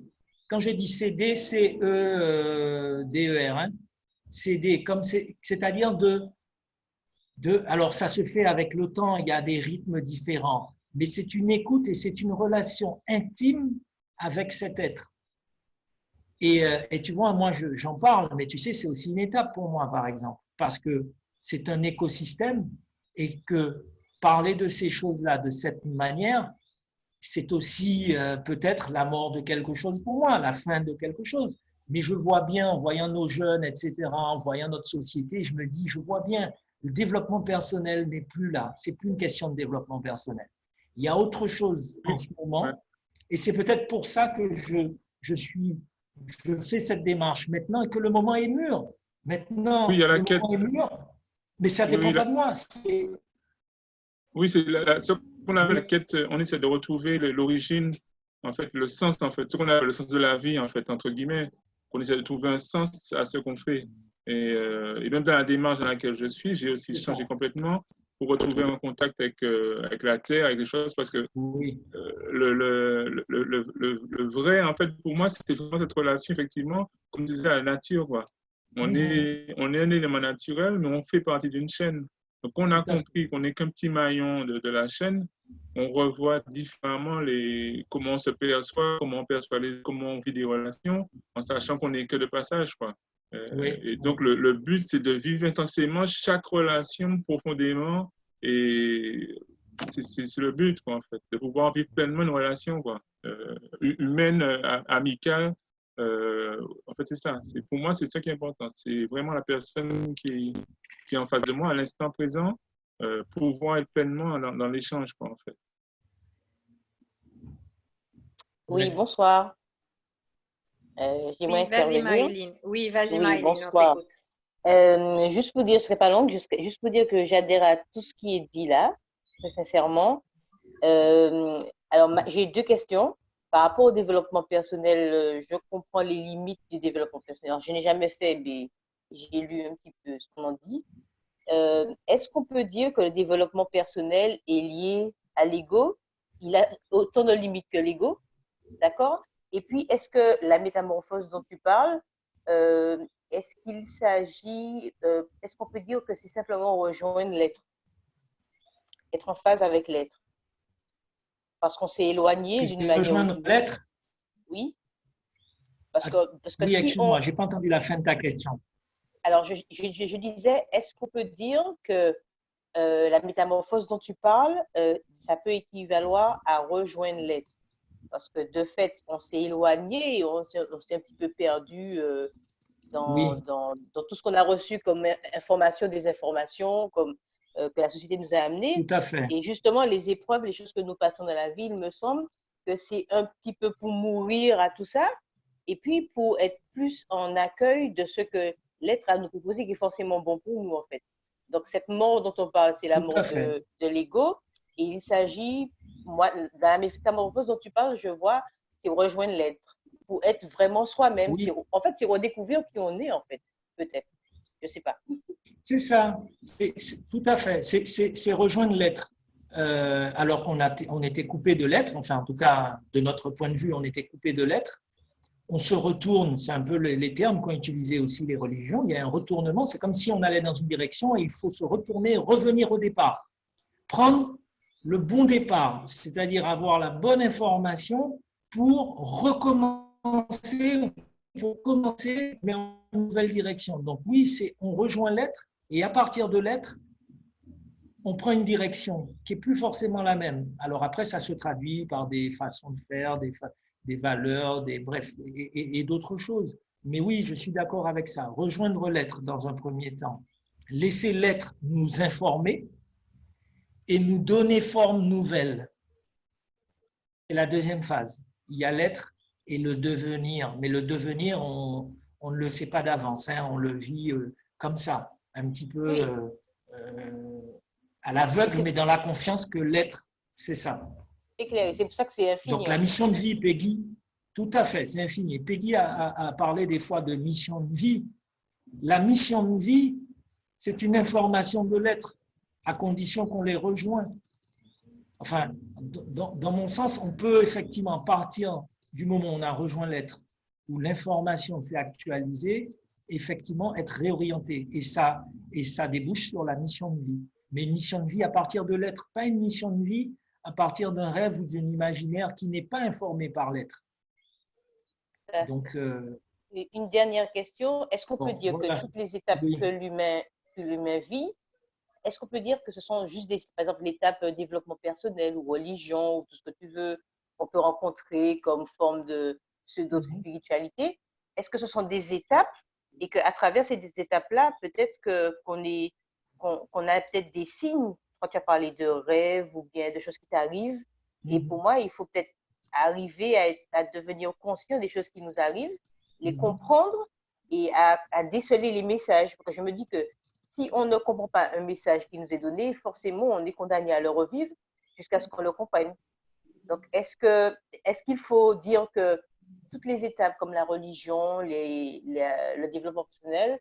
Quand je dis céder, c'est D-E-R, hein, céder, c'est-à-dire alors ça se fait avec le temps, il y a des rythmes différents, mais c'est une écoute et c'est une relation intime avec cet être. Et tu vois, moi j'en parle, mais tu sais, c'est aussi une étape pour moi, par exemple, parce que c'est un écosystème et que parler de ces choses-là de cette manière, c'est aussi peut-être la mort de quelque chose pour moi, la fin de quelque chose. Mais je vois bien, en voyant nos jeunes, etc., en voyant notre société, je me dis, je vois bien, le développement personnel n'est plus là. C'est plus une question de développement personnel. Il y a autre chose en ce Ouais. moment, et c'est peut-être pour ça que je fais cette démarche maintenant et que le moment est mûr. Oui, il y Maintenant, a la le quête. moment est mûr, mais ça ne Oui, dépend oui, pas de moi. oui, c'est ce qu'on appelle la quête. On essaie de retrouver l'origine, en fait, le sens, en fait, ce qu'on appelle le sens de la vie, en fait, entre guillemets. On essaie de trouver un sens à ce qu'on fait. Et même dans la démarche dans laquelle je suis, j'ai aussi changé complètement pour retrouver un contact avec la terre, avec les choses, parce que Oui. le vrai, en fait, pour moi, c'était vraiment cette relation, effectivement, comme tu disais, à la nature, quoi. On est un élément naturel, mais on fait partie d'une chaîne. Donc, on a Tout à fait. compris qu'on n'est qu'un petit maillon de la chaîne. On revoit différemment comment on se perçoit, comment on perçoit comment on vit des relations, en sachant qu'on n'est que de passage, quoi. Oui, Et oui. donc, le but, c'est de vivre intensément chaque relation profondément. Et c'est le but, quoi, en fait, de pouvoir vivre pleinement une relation, quoi, humaine, amicale. En fait, c'est ça. Pour moi, c'est ça qui est important. C'est vraiment la personne qui est en face de moi à l'instant présent, pouvoir être pleinement dans l'échange, quoi, en fait. Oui, Ouais. bonsoir. J'aimerais Oui, vas-y intervenir. Marilyn. Oui, vas-y Oui, Marilyn, on bonsoir. t'écoute. Juste pour dire, ce serait pas long, juste pour dire que j'adhère à tout ce qui est dit là, très sincèrement. Alors, j'ai deux questions. Par rapport au développement personnel, je comprends les limites du développement personnel. Alors, je n'ai jamais fait, mais j'ai lu un petit peu ce qu'on en dit. Est-ce qu'on peut dire que le développement personnel est lié à l'ego? Il a autant de limites que l'ego, d'accord? Et puis, est-ce que la métamorphose dont tu parles, est-ce qu'il s'agit, est-ce qu'on peut dire que c'est simplement rejoindre l'être, être en phase avec l'être, parce qu'on s'est éloigné Que d'une c'est manière ou rejoindre d'une autre? l'être. Oui, parce que Oui, si on, excuse-moi, j'ai pas entendu la fin de ta question. alors je disais, est-ce qu'on peut dire que la métamorphose dont tu parles, ça peut équivaloir à rejoindre l'être? Parce que de fait, on s'est éloigné et on s'est un petit peu perdu Oui, dans tout ce qu'on a reçu comme information, des informations, comme que la société nous a amené. tout à fait. Et justement, les épreuves, les choses que nous passons dans la vie, il me semble que c'est un petit peu pour mourir à tout ça, et puis pour être plus en accueil de ce que l'être a à nous proposer, qui est forcément bon pour nous, en fait. Donc, cette mort dont on parle, c'est la Tout mort à fait. de l'ego. Et il s'agit, moi, dans la métamorphose dont tu parles, je vois, c'est rejoindre l'être pour être vraiment soi-même. Oui, En fait, c'est redécouvrir qui on est, en fait, peut-être. Je ne sais pas. c'est ça. Tout à fait. C'est rejoindre l'être. Alors on était coupé de l'être, enfin en tout cas de notre point de vue, on était coupé de l'être. On se retourne, c'est un peu les termes qu'ont utilisés aussi les religions. Il y a un retournement, c'est comme si on allait dans une direction et il faut se retourner, revenir au départ. Prendre le bon départ, c'est-à-dire avoir la bonne information pour recommencer, mais en nouvelle direction. Donc oui, on rejoint l'être et à partir de l'être, on prend une direction qui est plus forcément la même. Alors après, ça se traduit par des façons de faire, des valeurs, bref, et d'autres choses. Mais oui, je suis d'accord avec ça. Rejoindre l'être dans un premier temps. Laisser l'être nous informer et nous donner forme nouvelle. C'est la deuxième phase. Il y a l'être et le devenir. Mais le devenir, on ne le sait pas d'avance. Hein. On le vit comme ça, un petit peu Oui. À l'aveugle, mais dans la confiance que l'être, c'est ça. C'est clair. C'est pour ça que c'est infini, Donc en la fait. mission de vie, Peggy, tout à fait, c'est infini. Peggy a parlé des fois de mission de vie. La mission de vie, c'est une information de l'être, à condition qu'on les rejoint. Enfin, dans mon sens, on peut effectivement partir du moment où on a rejoint l'être, où l'information s'est actualisée, effectivement être réorienté. Et ça débouche sur la mission de vie. Mais une mission de vie à partir de l'être, pas une mission de vie à partir d'un rêve ou d'un imaginaire qui n'est pas informé par l'être. Donc, Une dernière question. Est-ce qu'on peut bon, dire que voilà. toutes les étapes Oui. que l'humain vit, est-ce qu'on peut dire que ce sont juste par exemple, l'étape développement personnel ou religion ou tout ce que tu veux, qu'on peut rencontrer comme forme de pseudo-spiritualité? est-ce que ce sont des étapes et qu'à travers ces étapes-là, peut-être qu'on a peut-être des signes, quand tu as parlé de rêves ou bien de choses qui t'arrivent. Et pour moi, il faut peut-être arriver à devenir conscient des choses qui nous arrivent, les comprendre et à déceler les messages. Parce que je me dis que si on ne comprend pas un message qui nous est donné, forcément, on est condamné à le revivre jusqu'à ce qu'on le comprenne. Donc, est-ce qu'il faut dire que toutes les étapes comme la religion, le développement personnel,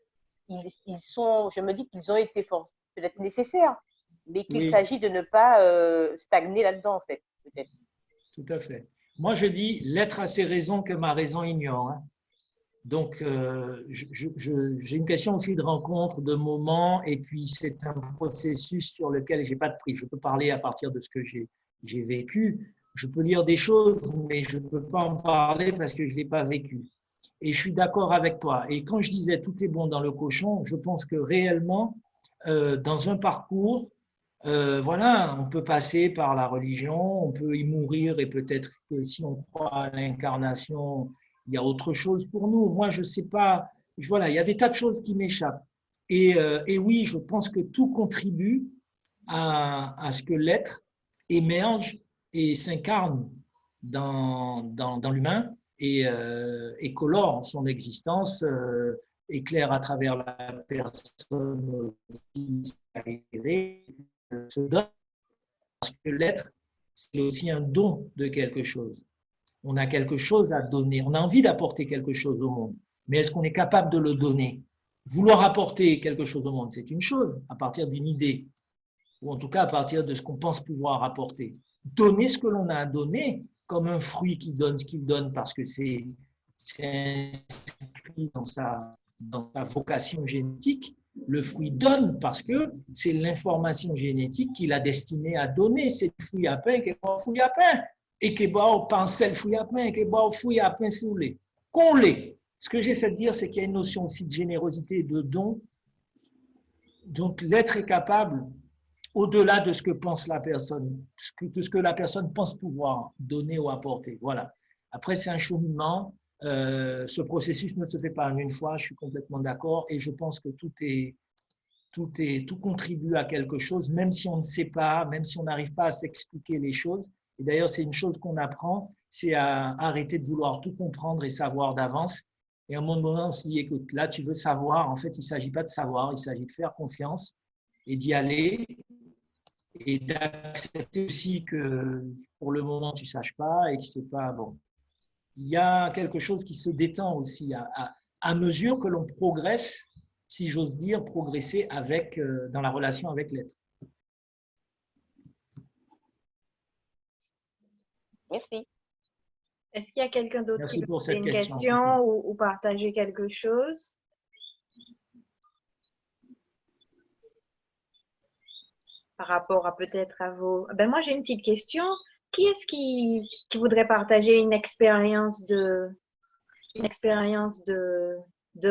je me dis qu'ils ont été peut-être nécessaires, mais qu'il s'agit de ne pas stagner là-dedans, en fait, peut-être. Tout à fait. Moi, je dis l'être a ses raisons que ma raison ignore. Hein. Donc, j'ai une question aussi de rencontre, de moments, et puis c'est un processus sur lequel je n'ai pas de prise. Je peux parler à partir de ce que j'ai vécu. Je peux lire des choses, mais je ne peux pas en parler parce que je ne l'ai pas vécu. Et je suis d'accord avec toi. Et quand je disais tout est bon dans le cochon, je pense que réellement, dans un parcours, voilà, on peut passer par la religion, on peut y mourir et peut-être que si on croit à l'incarnation, il y a autre chose pour nous. Moi, je ne sais pas. Voilà, il y a des tas de choses qui m'échappent. Et oui, je pense que tout contribue à ce que l'être émerge et s'incarne dans l'humain et colore son existence, éclaire à travers la personne aussi, se donne, parce que l'être, c'est aussi un don de quelque chose. On a quelque chose à donner, on a envie d'apporter quelque chose au monde, mais est-ce qu'on est capable de le donner? Vouloir apporter quelque chose au monde, c'est une chose, à partir d'une idée, ou en tout cas à partir de ce qu'on pense pouvoir apporter. Donner ce que l'on a à donner, comme un fruit qui donne ce qu'il donne parce que c'est inscrit dans sa vocation génétique, le fruit donne parce que c'est l'information génétique qu'il a destiné à donner. C'est le fruit à pain qui est pas fruit à pain. Et qui est pas au pain, c'est le fruit à pain, qui est pas au fruit à pain si vous voulez. Qu'on l'est. Ce que j'essaie de dire, c'est qu'il y a une notion aussi de générosité et de don. Donc, l'être est capable, au-delà de ce que pense la personne, de ce que la personne pense pouvoir donner ou apporter. Voilà. Après, c'est un cheminement. Ce processus ne se fait pas en une fois, je suis complètement d'accord, et je pense que tout contribue à quelque chose, même si on ne sait pas, même si on n'arrive pas à s'expliquer les choses. Et d'ailleurs, c'est une chose qu'on apprend, c'est à arrêter de vouloir tout comprendre et savoir d'avance. Et à un moment donné, on se dit, écoute, là, tu veux savoir, en fait, il ne s'agit pas de savoir, il s'agit de faire confiance et d'y aller et d'accepter aussi que pour le moment, tu ne saches pas et que ce n'est pas bon. Il y a quelque chose qui se détend aussi à mesure que l'on progresse, si j'ose dire, progresser dans la relation avec l'être. Merci. Est-ce qu'il y a quelqu'un d'autre qui Merci veut pour poser cette une question. question ou partager quelque chose? Par rapport à peut-être à vos… Ben moi, j'ai une petite question. Qui est-ce qui voudrait partager une expérience de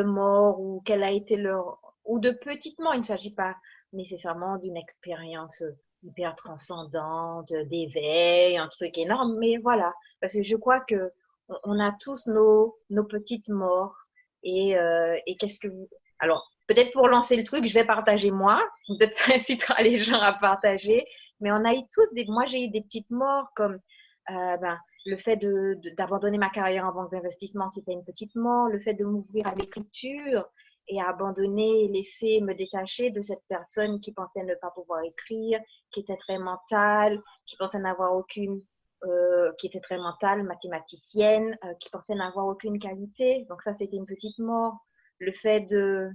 mort ou quelle a été leur… ou de petite mort. Il ne s'agit pas nécessairement d'une expérience hyper transcendante, d'éveil, un truc énorme, mais voilà. Parce que je crois que on a tous nos petites morts et qu'est-ce que vous… Alors, peut-être pour lancer le truc, je vais partager moi. Peut-être ça incitera les gens à partager. Mais on a eu tous moi j'ai eu des petites morts comme le fait d'abandonner ma carrière en banque d'investissement, c'était une petite mort. Le fait de m'ouvrir à l'écriture et à abandonner, laisser me détacher de cette personne qui pensait ne pas pouvoir écrire, qui était très mentale, qui pensait n'avoir aucune… qui était très mentale, mathématicienne, qui pensait n'avoir aucune qualité. Donc ça, c'était une petite mort. Le fait de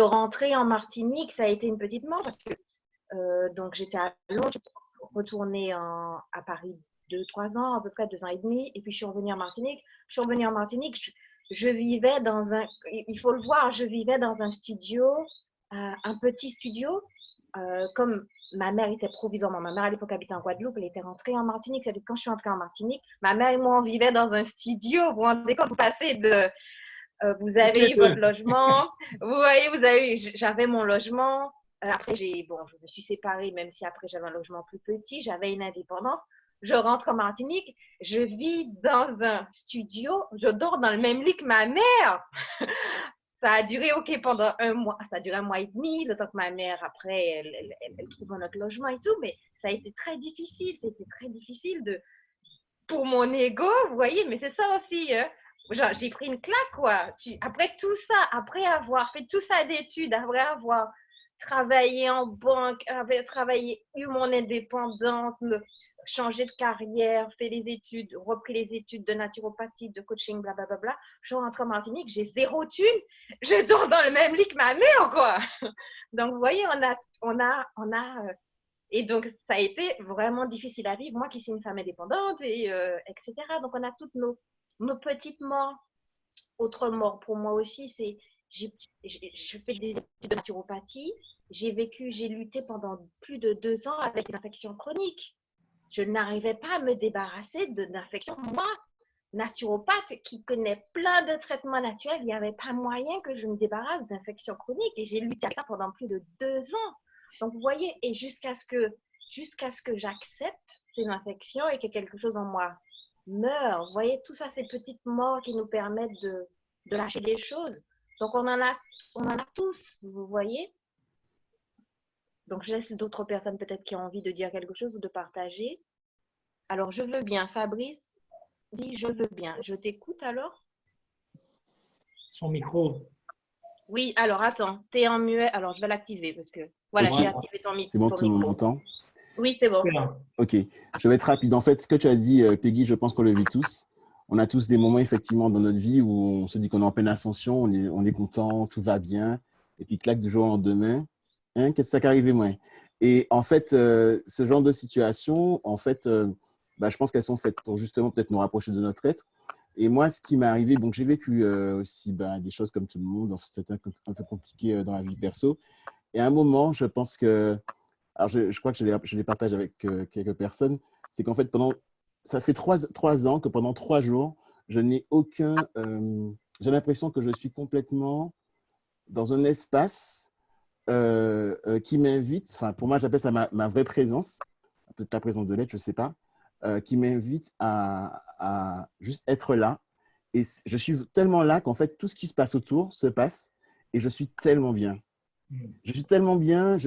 rentrer en Martinique, ça a été une petite mort parce que donc j'étais à Londres, je suis retournée à Paris 2-3 ans, à peu près 2 ans et demi, et puis je suis revenue en Martinique. Je suis revenue en Martinique, je vivais dans un, il faut le voir, je vivais dans un studio, un petit studio, comme ma mère était provisoirement, ma mère à l'époque habitait en Guadeloupe, elle était rentrée en Martinique, c'est-à-dire quand je suis entrée en Martinique, ma mère et moi on vivait dans un studio, vous vous rendez compte, vous passez de… vous avez eu votre logement, vous voyez, j'avais mon logement. Après, je me suis séparée, même si après j'avais un logement plus petit, j'avais une indépendance. je rentre en Martinique, je vis dans un studio, je dors dans le même lit que ma mère. Ça a duré, OK, pendant un mois, ça a duré un mois et demi, le temps que ma mère, après, elle trouve un autre logement et tout, mais ça a été très difficile. C'était très difficile pour mon ego, vous voyez, mais c'est ça aussi, hein. Genre, j'ai pris une claque, quoi. Après tout ça, après avoir fait tout ça d'études, après avoir travaillé en banque, eu mon indépendance, changé de carrière, fait les études, repris les études de naturopathie, de coaching, blablabla. Je rentre en Martinique, j'ai 0 thune, je dors dans le même lit que ma mère, quoi. Donc, vous voyez, et donc, ça a été vraiment difficile à vivre. Moi qui suis une femme indépendante, etc. Donc, on a toutes nos petites morts. Autre mort pour moi aussi, c'est je fais des études de naturopathie. J'ai lutté pendant plus de 2 ans avec une infection chronique. Je n'arrivais pas à me débarrasser d'infections. Moi, naturopathe qui connaît plein de traitements naturels, il n'y avait pas moyen que je me débarrasse d'infections chroniques. Et j'ai lutté avec ça pendant plus de 2 ans. Donc, vous voyez, et jusqu'à ce que j'accepte ces infections et que quelque chose en moi meure. Vous voyez, tout ça, ces petites morts qui nous permettent de lâcher des choses. Donc, on en a tous, vous voyez. Donc, je laisse d'autres personnes peut-être qui ont envie de dire quelque chose ou de partager. Alors, je veux bien. Fabrice dit, je veux bien. Je t'écoute alors. Son micro. Oui, alors attends, tu es en muet. Alors, je vais l'activer parce que, voilà, j'ai activé ton micro. C'est bon, tout le monde m'entend? Oui, c'est bon. Ok, je vais être rapide. En fait, ce que tu as dit, Peggy, je pense qu'on le vit tous. On a tous des moments, effectivement, dans notre vie où on se dit qu'on est en pleine ascension, on est content, tout va bien. Et puis, claque du jour au lendemain. Hein, qu'est-ce qui est arrivé, moi? Et en fait, ce genre de situation, en fait, je pense qu'elles sont faites pour justement peut-être nous rapprocher de notre être. Et moi, ce qui m'est arrivé, donc j'ai vécu aussi des choses comme tout le monde. C'était un peu compliqué dans la vie perso. Et à un moment, je pense que alors, je crois que je les partage avec quelques personnes. C'est qu'en fait, ça fait 3 ans que pendant 3 jours, je n'ai j'ai l'impression que je suis complètement dans un espace qui m'invite, enfin, pour moi, j'appelle ça ma vraie présence, peut-être la présence de l'être, je ne sais pas, qui m'invite à juste être là. Et je suis tellement là qu'en fait, tout ce qui se passe autour se passe et je suis tellement bien. Je suis tellement bien,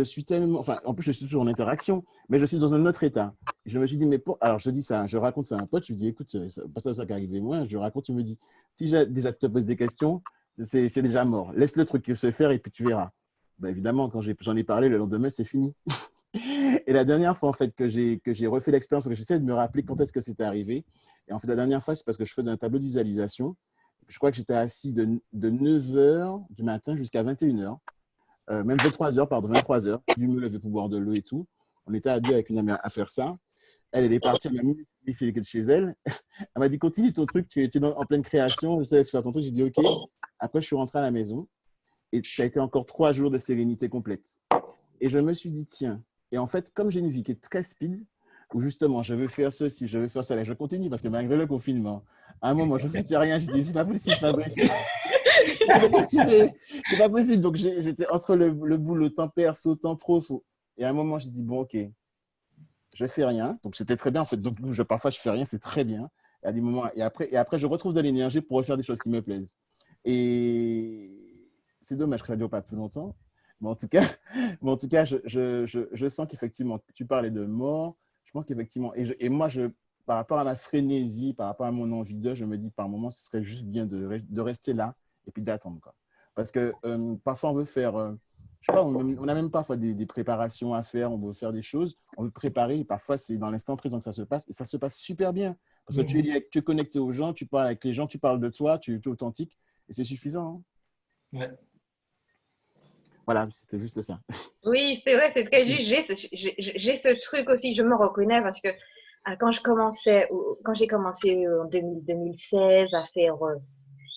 enfin, en plus, je suis toujours en interaction, mais je suis dans un autre état. Je me suis dit, alors je dis ça, je raconte ça à un pote, je lui dis, écoute, c'est pas ça qui est arrivé moi, je raconte, il me dit, si déjà tu te poses des questions, c'est déjà mort. Laisse le truc se faire et puis tu verras. Ben, évidemment, quand j'en ai parlé, le lendemain, c'est fini. Et la dernière fois, en fait, que j'ai refait l'expérience, parce que j'essaie de me rappeler quand est-ce que c'était arrivé. Et en fait, la dernière fois, c'est parce que je faisais un tableau de visualisation. Je crois que j'étais assis de 9h du matin jusqu'à 21h. Même 23h, pardon, 23h. J'ai dû me lever pour boire de l'eau et tout. On était à deux avec une amie à faire ça. Elle est partie, elle m'a mis de chez elle. Elle m'a dit, continue ton truc, tu es en pleine création, je te laisse faire ton truc. J'ai dit, OK. Après, je suis rentré à la maison et ça a été encore 3 jours de sérénité complète. Et je me suis dit, tiens, et en fait, comme j'ai une vie qui est très speed, où justement, je veux faire ceci, je veux faire ça, là, je continue parce que malgré le confinement, à un moment, je ne faisais rien. J'ai dit, c'est pas possible, Fabrice. C'est pas possible. Donc, j'étais entre le boulot, temps perso, temps pro. Et à un moment, j'ai dit, bon, OK, je fais rien. Donc, c'était très bien, en fait. Donc, parfois, je fais rien, c'est très bien. Et à des moments, et après, je retrouve de l'énergie pour refaire des choses qui me plaisent. Et c'est dommage que ça ne dure pas plus longtemps. Mais en tout cas, je sens qu'effectivement, tu parlais de mort. Je pense qu'effectivement, et moi, par rapport à ma frénésie, par rapport à mon envie je me dis par moment, ce serait juste bien de rester là et puis d'attendre. Parce que parfois, on veut faire, je sais pas, on a même parfois des préparations à faire, on veut faire des choses, on veut préparer, et parfois, c'est dans l'instant présent que ça se passe, et ça se passe super bien. Parce que tu es connecté aux gens, tu parles avec les gens, tu parles de toi, tu es authentique, et c'est suffisant. Hein. Ouais. Voilà, c'était juste ça. Oui, c'est vrai, c'est très juste. J'ai ce truc aussi, je me reconnais parce que quand j'ai commencé en 2016 à faire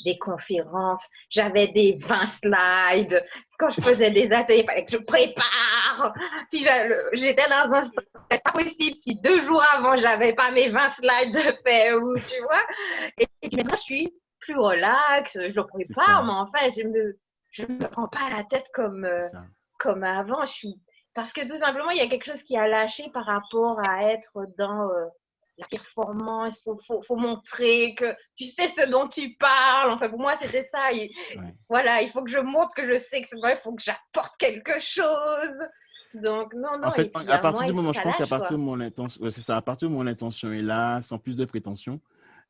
des conférences, j'avais des 20 slides. Quand je faisais des ateliers, il fallait que je prépare. Si j'étais dans un stade, c'est pas possible si 2 jours avant, j'avais pas mes 20 slides de fait, ou tu vois. Et maintenant, je suis plus relax, je prépare, mais enfin, je me prends pas la tête comme avant. Parce que tout simplement, il y a quelque chose qui a lâché par rapport à être la performance, faut montrer que tu sais ce dont tu parles. Enfin, pour moi, c'était ça. Voilà, il faut que je montre que je sais que c'est vrai, il faut que j'apporte quelque chose. Donc, non, En non, et fait, puis à à partir moi, du il faut moment, je ça pense qu'à lâche, partir quoi. de mon intention, ouais, c'est ça, à partir de mon intention est là, sans plus de prétention,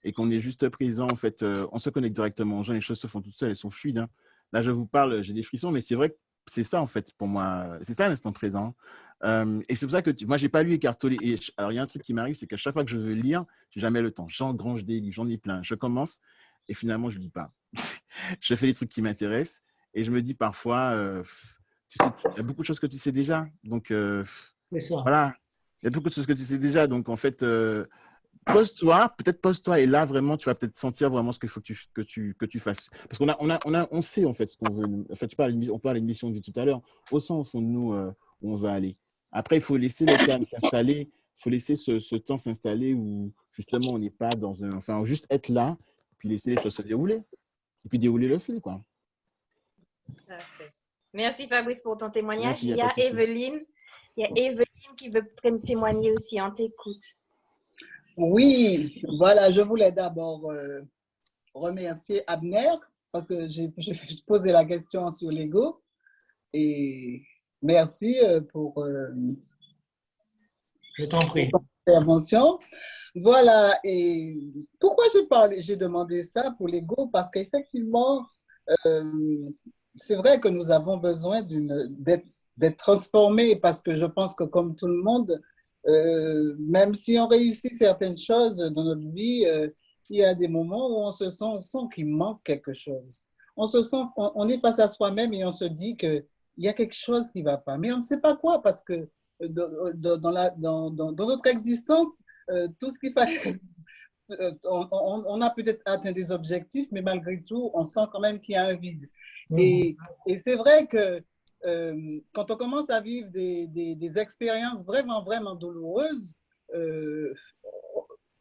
et qu'on est juste présent, en fait, on se connecte directement aux gens, les choses se font toutes seules, elles sont fluides, hein. Là, je vous parle, j'ai des frissons, mais c'est vrai que c'est ça, en fait, pour moi, c'est ça l'instant présent. Et c'est pour ça que moi, j'ai pas lu Eckhart Tolle. Et alors, il y a un truc qui m'arrive, c'est qu'à chaque fois que je veux lire, j'ai jamais le temps. J'engrange des livres, j'en ai plein. Je commence et finalement, je lis pas. Je fais des trucs qui m'intéressent et je me dis parfois, tu sais, il y a beaucoup de choses que tu sais déjà. Donc, C'est ça. voilà, il y a beaucoup de choses que tu sais déjà. Donc, en fait, pose-toi, peut-être pose-toi et là, vraiment, tu vas peut-être sentir vraiment ce qu'il faut que tu fasses. Parce on sait, en fait, ce qu'on veut. En fait, on parle d'une mission de vie tout à l'heure. On sent, au fond de nous, où on veut aller. Après, il faut laisser le calme s'installer. Il faut laisser ce temps s'installer où, justement, on n'est pas dans un... Enfin, juste être là, puis laisser les choses se dérouler. Et puis dérouler le fil, quoi. Parfait. Merci Fabrice pour ton témoignage. Merci, il n'y a pas de souci. Il y a Evelyne qui veut témoigner aussi. On t'écoute. Oui, voilà, je voulais d'abord remercier Abner parce que j'ai posé la question sur l'ego et merci pour Je t'en prie. ton intervention. Voilà, et pourquoi j'ai demandé ça pour l'ego? Parce qu'effectivement, c'est vrai que nous avons besoin d'être transformés parce que je pense que comme tout le monde, même si on réussit certaines choses dans notre vie, il y a des moments où on sent qu'il manque quelque chose. On est face à soi-même et on se dit qu'il y a quelque chose qui ne va pas. Mais on ne sait pas quoi parce que dans notre existence, tout ce qu'il fallait, on a peut-être atteint des objectifs, mais malgré tout, on sent quand même qu'il y a un vide. Et c'est vrai que quand on commence à vivre des expériences vraiment, vraiment douloureuses,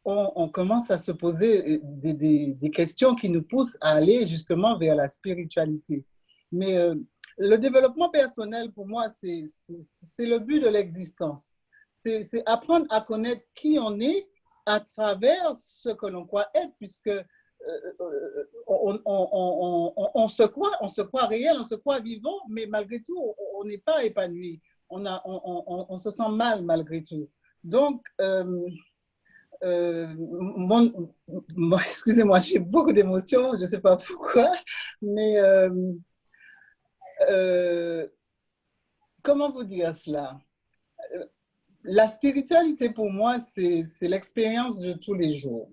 on commence à se poser des questions qui nous poussent à aller justement vers la spiritualité. Mais le développement personnel, pour moi, c'est le but de l'existence. C'est apprendre à connaître qui on est à travers ce que l'on croit être, puisque on se croit réel, on se croit vivant, mais malgré tout, on n'est pas épanoui. On se sent mal malgré tout. Donc, excusez-moi, j'ai beaucoup d'émotions, je ne sais pas pourquoi, mais comment vous dire cela? La spiritualité, pour moi, c'est l'expérience de tous les jours.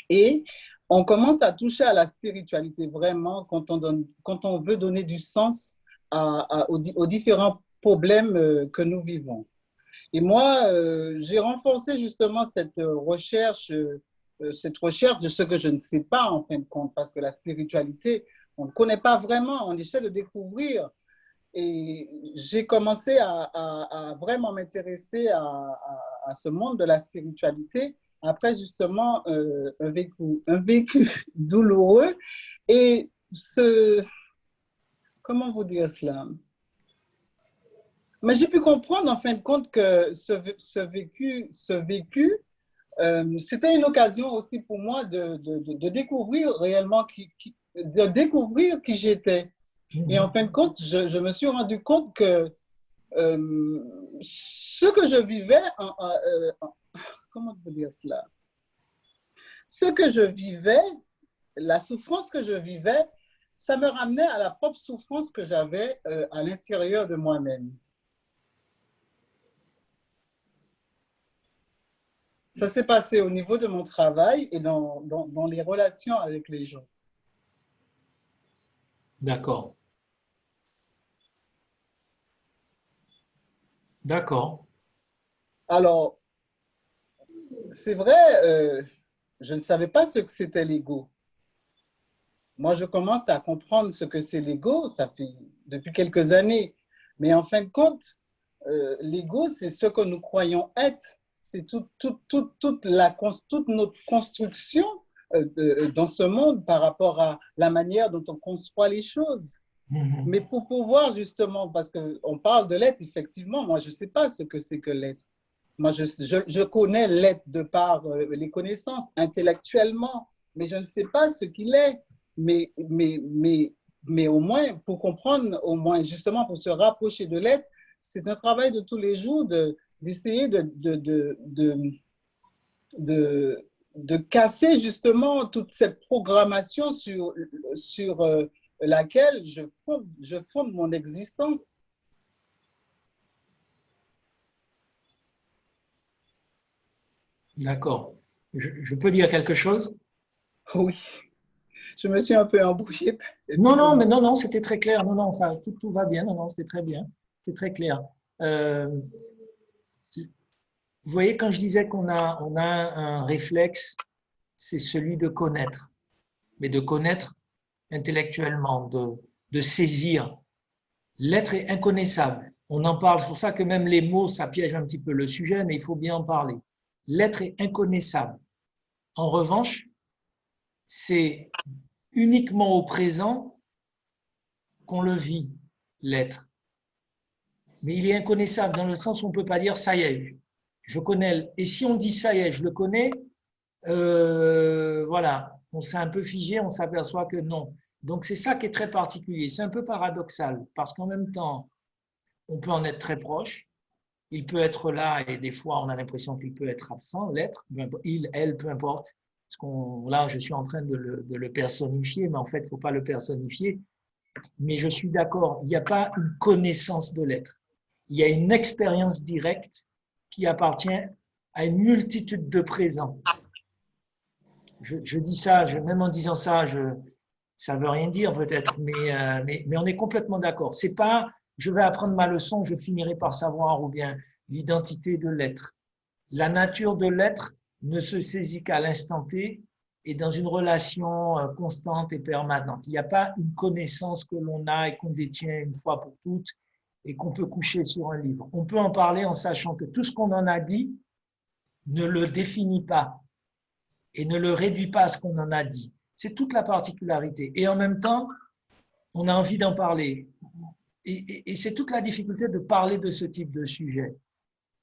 Et on commence à toucher à la spiritualité vraiment quand on veut donner du sens aux différents problèmes que nous vivons. Et moi, j'ai renforcé justement cette recherche de ce que je ne sais pas en fin de compte, parce que la spiritualité, on ne connaît pas vraiment, on essaie de découvrir. Et j'ai commencé à vraiment m'intéresser à ce monde de la spiritualité après justement un vécu douloureux. Et comment vous dire cela? Mais j'ai pu comprendre en fin de compte que ce vécu, c'était une occasion aussi pour moi de découvrir réellement de découvrir qui j'étais. Et en fin de compte, je me suis rendu compte que ce que je vivais, comment vous dire cela? Ce que je vivais, la souffrance que je vivais, ça me ramenait à la propre souffrance que j'avais à l'intérieur de moi-même. Ça s'est passé au niveau de mon travail et dans les relations avec les gens. D'accord. D'accord. Alors, c'est vrai, je ne savais pas ce que c'était l'ego. Moi, je commence à comprendre ce que c'est l'ego, ça fait depuis quelques années. Mais en fin de compte, l'ego, c'est ce que nous croyons être. C'est toute notre construction dans ce monde par rapport à la manière dont on conçoit les choses. Mais pour pouvoir justement, parce qu'on parle de l'être, effectivement, moi, je ne sais pas ce que c'est que l'être. Moi, je connais l'être de par les connaissances intellectuellement, mais je ne sais pas ce qu'il est. Mais au moins, pour comprendre, au moins justement pour se rapprocher de l'être, c'est un travail de tous les jours d'essayer de casser justement toute cette programmation sur laquelle je fonde mon existence. D'accord. Je peux dire quelque chose? Oui, je me suis un peu embrouillée. Non, non, mais non, non, c'était très clair. Non, non, ça, tout va bien. Non, non, c'était très bien. C'est très clair. Vous voyez, quand je disais on a un réflexe, c'est celui de connaître, mais de connaître intellectuellement, de saisir. L'être est inconnaissable. On en parle, c'est pour ça que même les mots, ça piège un petit peu le sujet, mais il faut bien en parler. L'être est inconnaissable. En revanche, c'est uniquement au présent qu'on le vit, l'être. Mais il est inconnaissable dans le sens où on ne peut pas dire ça y est, je connais. Et si on dit ça y est, je le connais, voilà, on s'est un peu figé, on s'aperçoit que non. Donc c'est ça qui est très particulier. C'est un peu paradoxal parce qu'en même temps, on peut en être très proche. Il peut être là et des fois on a l'impression qu'il peut être absent, l'être, il, elle, peu importe. Là, je suis en train de le personnifier, mais en fait, il ne faut pas le personnifier. Mais je suis d'accord, il n'y a pas une connaissance de l'être. Il y a une expérience directe qui appartient à une multitude de présents. Je dis ça, même en disant ça, ça ne veut rien dire peut-être, mais on est complètement d'accord. C'est pas je vais apprendre ma leçon, je finirai par savoir, ou bien l'identité de l'être. La nature de l'être ne se saisit qu'à l'instant T et dans une relation constante et permanente. Il n'y a pas une connaissance que l'on a et qu'on détient une fois pour toutes et qu'on peut coucher sur un livre. On peut en parler en sachant que tout ce qu'on en a dit ne le définit pas et ne le réduit pas à ce qu'on en a dit. C'est toute la particularité. Et en même temps, on a envie d'en parler. Et c'est toute la difficulté de parler de ce type de sujet.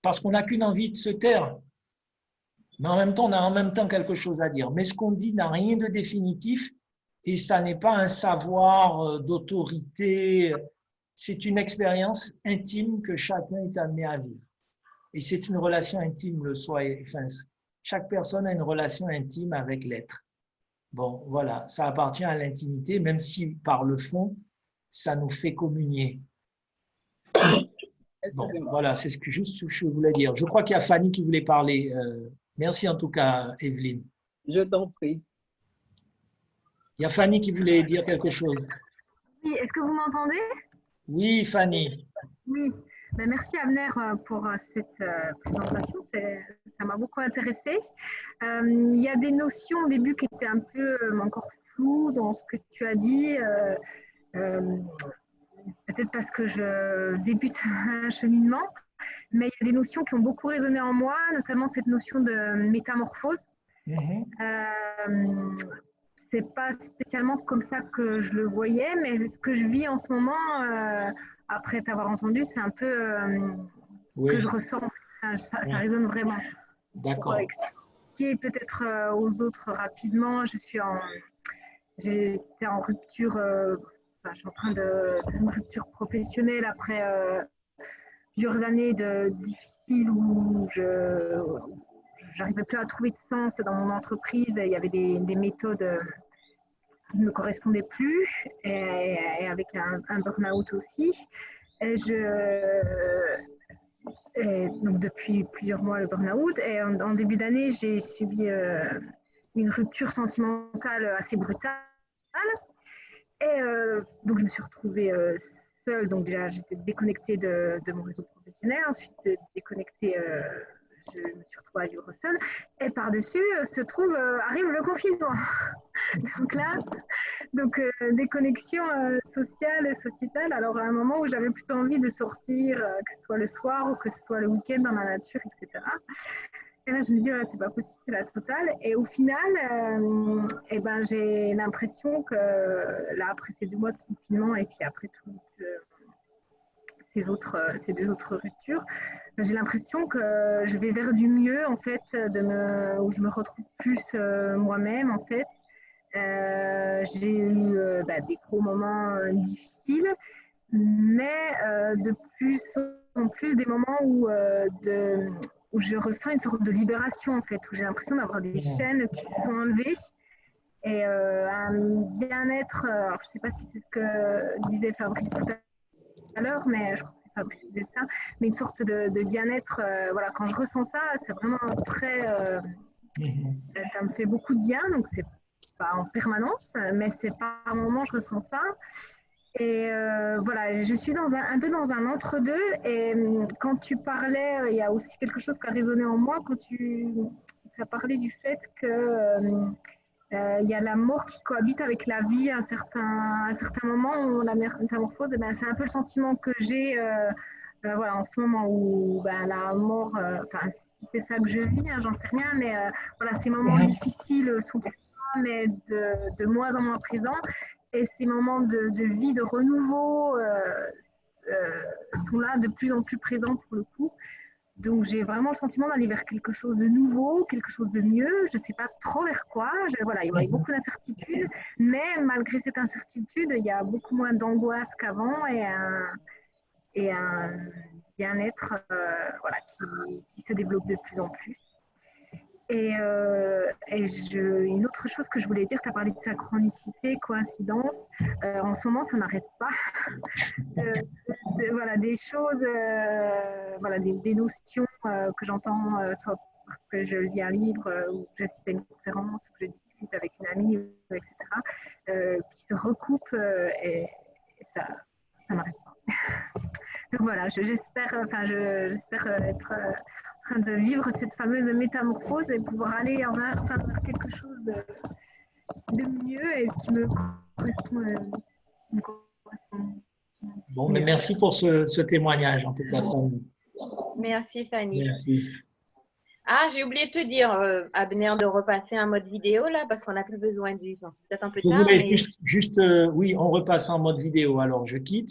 Parce qu'on n'a qu'une envie de se taire. Mais en même temps, on a en même temps quelque chose à dire. Mais ce qu'on dit n'a rien de définitif et ça n'est pas un savoir d'autorité. C'est une expérience intime que chacun est amené à vivre. Et c'est une relation intime, le soi. Enfin, chaque personne a une relation intime avec l'être. Bon, voilà, ça appartient à l'intimité, même si par le fond, ça nous fait communier. Bon, voilà, c'est juste ce que je voulais dire. Je crois qu'il y a Fanny qui voulait parler. Merci en tout cas, Evelyne. Je t'en prie. Il y a Fanny qui voulait dire quelque chose. Oui, est-ce que vous m'entendez? Oui, Fanny. Oui, ben, merci Abner pour cette présentation, ça m'a beaucoup intéressée. Il y a des notions au début qui étaient un peu encore floues dans ce que tu as dit, peut-être parce que je débute un cheminement, mais il y a des notions qui ont beaucoup résonné en moi, notamment cette notion de métamorphose. C'est pas spécialement comme ça que je le voyais, mais ce que je vis en ce moment, après t'avoir entendu, c'est un peu ce que je ressens. Ça résonne vraiment. D'accord. Pour expliquer peut-être aux autres rapidement, j'étais en rupture, je suis en train d'une rupture professionnelle après plusieurs années difficiles où j'arrivais plus à trouver de sens dans mon entreprise. Il y avait des méthodes qui ne me correspondaient plus et avec un burn-out aussi. Donc depuis plusieurs mois le burn-out et en début d'année j'ai subi une rupture sentimentale assez brutale et donc je me suis retrouvée seule. Donc déjà j'étais déconnectée de mon réseau professionnel, ensuite déconnectée, je me suis retrouvée à vivre seule et par-dessus arrive le confinement. Donc là, déconnexion sociale, sociétale. Alors à un moment où j'avais plutôt envie de sortir, que ce soit le soir ou que ce soit le week-end dans la nature, etc. Et là je me dis c'est pas possible, c'est la totale. Et au final, j'ai l'impression que là après ces 2 mois de confinement et puis après toutes ces deux autres ruptures, j'ai l'impression que je vais vers du mieux, en fait, où je me retrouve plus moi-même, en fait. J'ai eu des gros moments difficiles, mais de plus en plus des moments où je ressens une sorte de libération, en fait, où j'ai l'impression d'avoir des chaînes qui sont enlevées et un bien-être. Alors, je ne sais pas si c'est ce que disait Fabrice tout à l'heure, mais je crois que c'est Fabrice qui disait ça, mais une sorte de bien-être. Voilà, quand je ressens ça, c'est vraiment très. Ça me fait beaucoup de bien, donc c'est pas en permanence, mais c'est par un moment je ressens ça. Et voilà, je suis un peu dans un entre-deux. Et quand tu parlais, il y a aussi quelque chose qui a résonné en moi quand tu as parlé du fait que il y a la mort qui cohabite avec la vie à un certain moment où la métamorphose, ben, c'est un peu le sentiment que j'ai voilà, en ce moment où ben, la mort, si c'est ça que je vis, hein, j'en sais rien, mais voilà, ces moments difficiles sont présents, mais de moins en moins présents. Et ces moments de vie, de renouveau sont là de plus en plus présents pour le coup. Donc j'ai vraiment le sentiment d'aller vers quelque chose de nouveau, quelque chose de mieux. Je ne sais pas trop vers quoi. Voilà, il y a beaucoup d'incertitudes, mais malgré cette incertitude, il y a beaucoup moins d'angoisse qu'avant et un bien-être voilà, qui se développe de plus en plus. Et une autre chose que je voulais dire, tu as parlé de synchronicité, coïncidence. En ce moment, ça n'arrête pas. Voilà, des choses, voilà, des notions que j'entends, soit parce que je lis un livre, ou que j'assiste à une conférence, ou que je discute avec une amie, etc., qui se recoupent et ça n'arrête pas. Donc voilà, j'espère être en train de vivre cette fameuse métamorphose et pouvoir aller vers quelque chose de mieux et qui me correspond. Bon, mais merci pour ce témoignage, en tout cas, Fanny. Merci, Fanny. Merci. Ah, j'ai oublié de te dire, Abner, de repasser un mode vidéo, là, parce qu'on n'a plus besoin du... Enfin, c'est peut-être un peu Vous tard, voulez mais... juste oui, on repasse en mode vidéo. Alors, je quitte.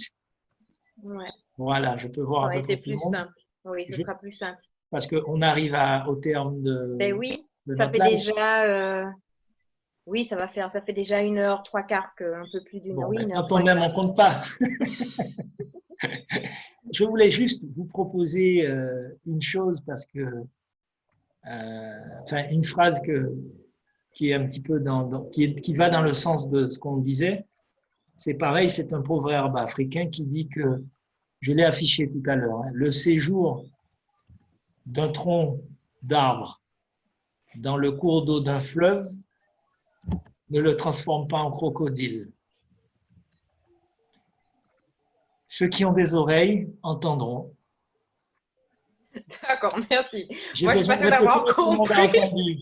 Ouais. Voilà, je peux voir Ça un aurait peu été tout le plus monde. simple. Oui, ce sera plus simple. Parce qu'on arrive au terme de... Ben oui, de ça notre fait live. déjà... Oui, ça fait déjà 1h03, un peu plus d'une heure. Bon, Oui, quand on aime, on ne compte pas. Je voulais juste vous proposer une chose parce que, enfin, une phrase qui est un petit peu qui va dans le sens de ce qu'on disait. C'est pareil, c'est un proverbe africain qui dit que, je l'ai affiché tout à l'heure, hein, le séjour d'un tronc d'arbre dans le cours d'eau d'un fleuve ne le transforme pas en crocodile. Ceux qui ont des oreilles entendront. D'accord, merci. J'ai Moi, je besoin de pensais d'avoir répéter, tout le monde a compris. entendu.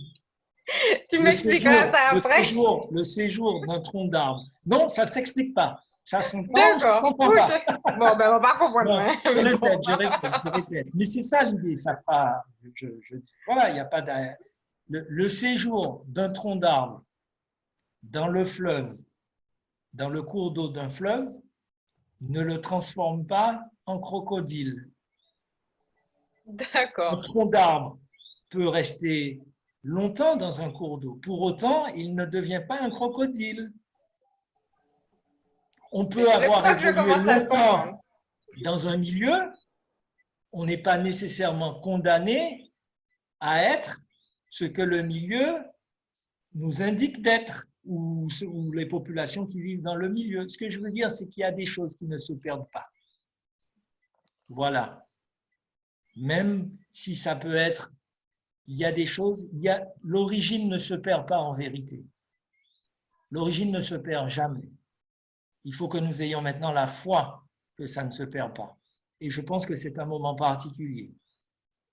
Tu m'expliqueras ça après. Le séjour d'un tronc d'arbre. Non, ça ne s'explique pas. Ça s'entend, ça ne D'accord. s'entend pas. Bon, ben, on va pas comprendre. Non, Hein, je répète. Mais c'est ça l'idée. Voilà, il n'y a pas de... Le séjour d'un tronc d'arbre dans le fleuve, dans le cours d'eau d'un fleuve, ne le transforme pas en crocodile. D'accord. Un tronc d'arbre peut rester longtemps dans un cours d'eau. Pour autant, il ne devient pas un crocodile. On peut avoir évolué longtemps dans un milieu, on n'est pas nécessairement condamné à être ce que le milieu nous indique d'être ou les populations qui vivent dans le milieu. Ce que je veux dire, c'est qu'il y a des choses qui ne se perdent pas. Voilà. Même si ça peut être, il y a des choses, l'origine ne se perd pas en vérité. L'origine ne se perd jamais. Il faut que nous ayons maintenant la foi que ça ne se perd pas. Et je pense que c'est un moment particulier.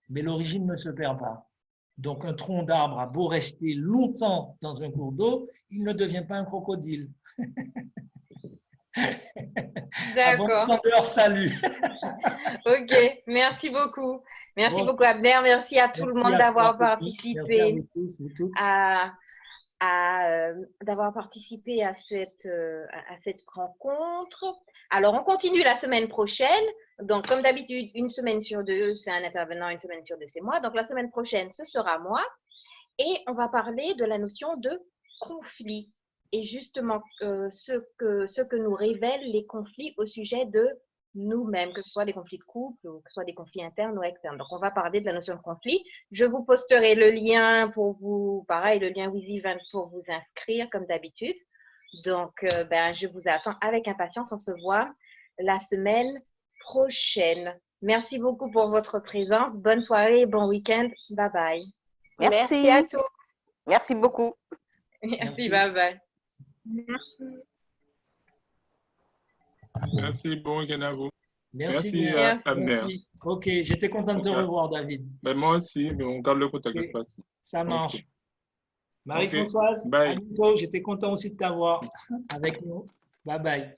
Mais l'origine ne se perd pas. Donc un tronc d'arbre a beau rester longtemps dans un cours d'eau, il ne devient pas un crocodile. D'accord. Salut. Ok, merci beaucoup. Merci beaucoup, Abner. Merci à tout le monde d'avoir participé Merci à vous tous, vous toutes. d'avoir participé à cette rencontre. Alors, on continue la semaine prochaine. Donc, comme d'habitude, une semaine sur deux, c'est un intervenant, une semaine sur deux, c'est moi. Donc, la semaine prochaine, ce sera moi. Et on va parler de la notion de conflit. Et justement, ce que nous révèlent les conflits au sujet de nous-mêmes, que ce soit des conflits de couple ou que ce soit des conflits internes ou externes. Donc, on va parler de la notion de conflit. Je vous posterai le lien pour vous, pareil, le lien WizEvent pour vous inscrire comme d'habitude. Donc, je vous attends avec impatience. On se voit la semaine prochaine. Merci beaucoup pour votre présence. Bonne soirée, bon week-end. Bye bye. Merci à tous. Merci beaucoup. Merci, bye bye. Merci. Merci, bon week-end à vous. Merci. Abner. Ok, j'étais content de te revoir, David. Ben, moi aussi, mais on garde le contact de toute façon. Ça marche. Okay. Marie-Françoise, Bye. à bientôt. J'étais content aussi de t'avoir avec nous. Bye bye.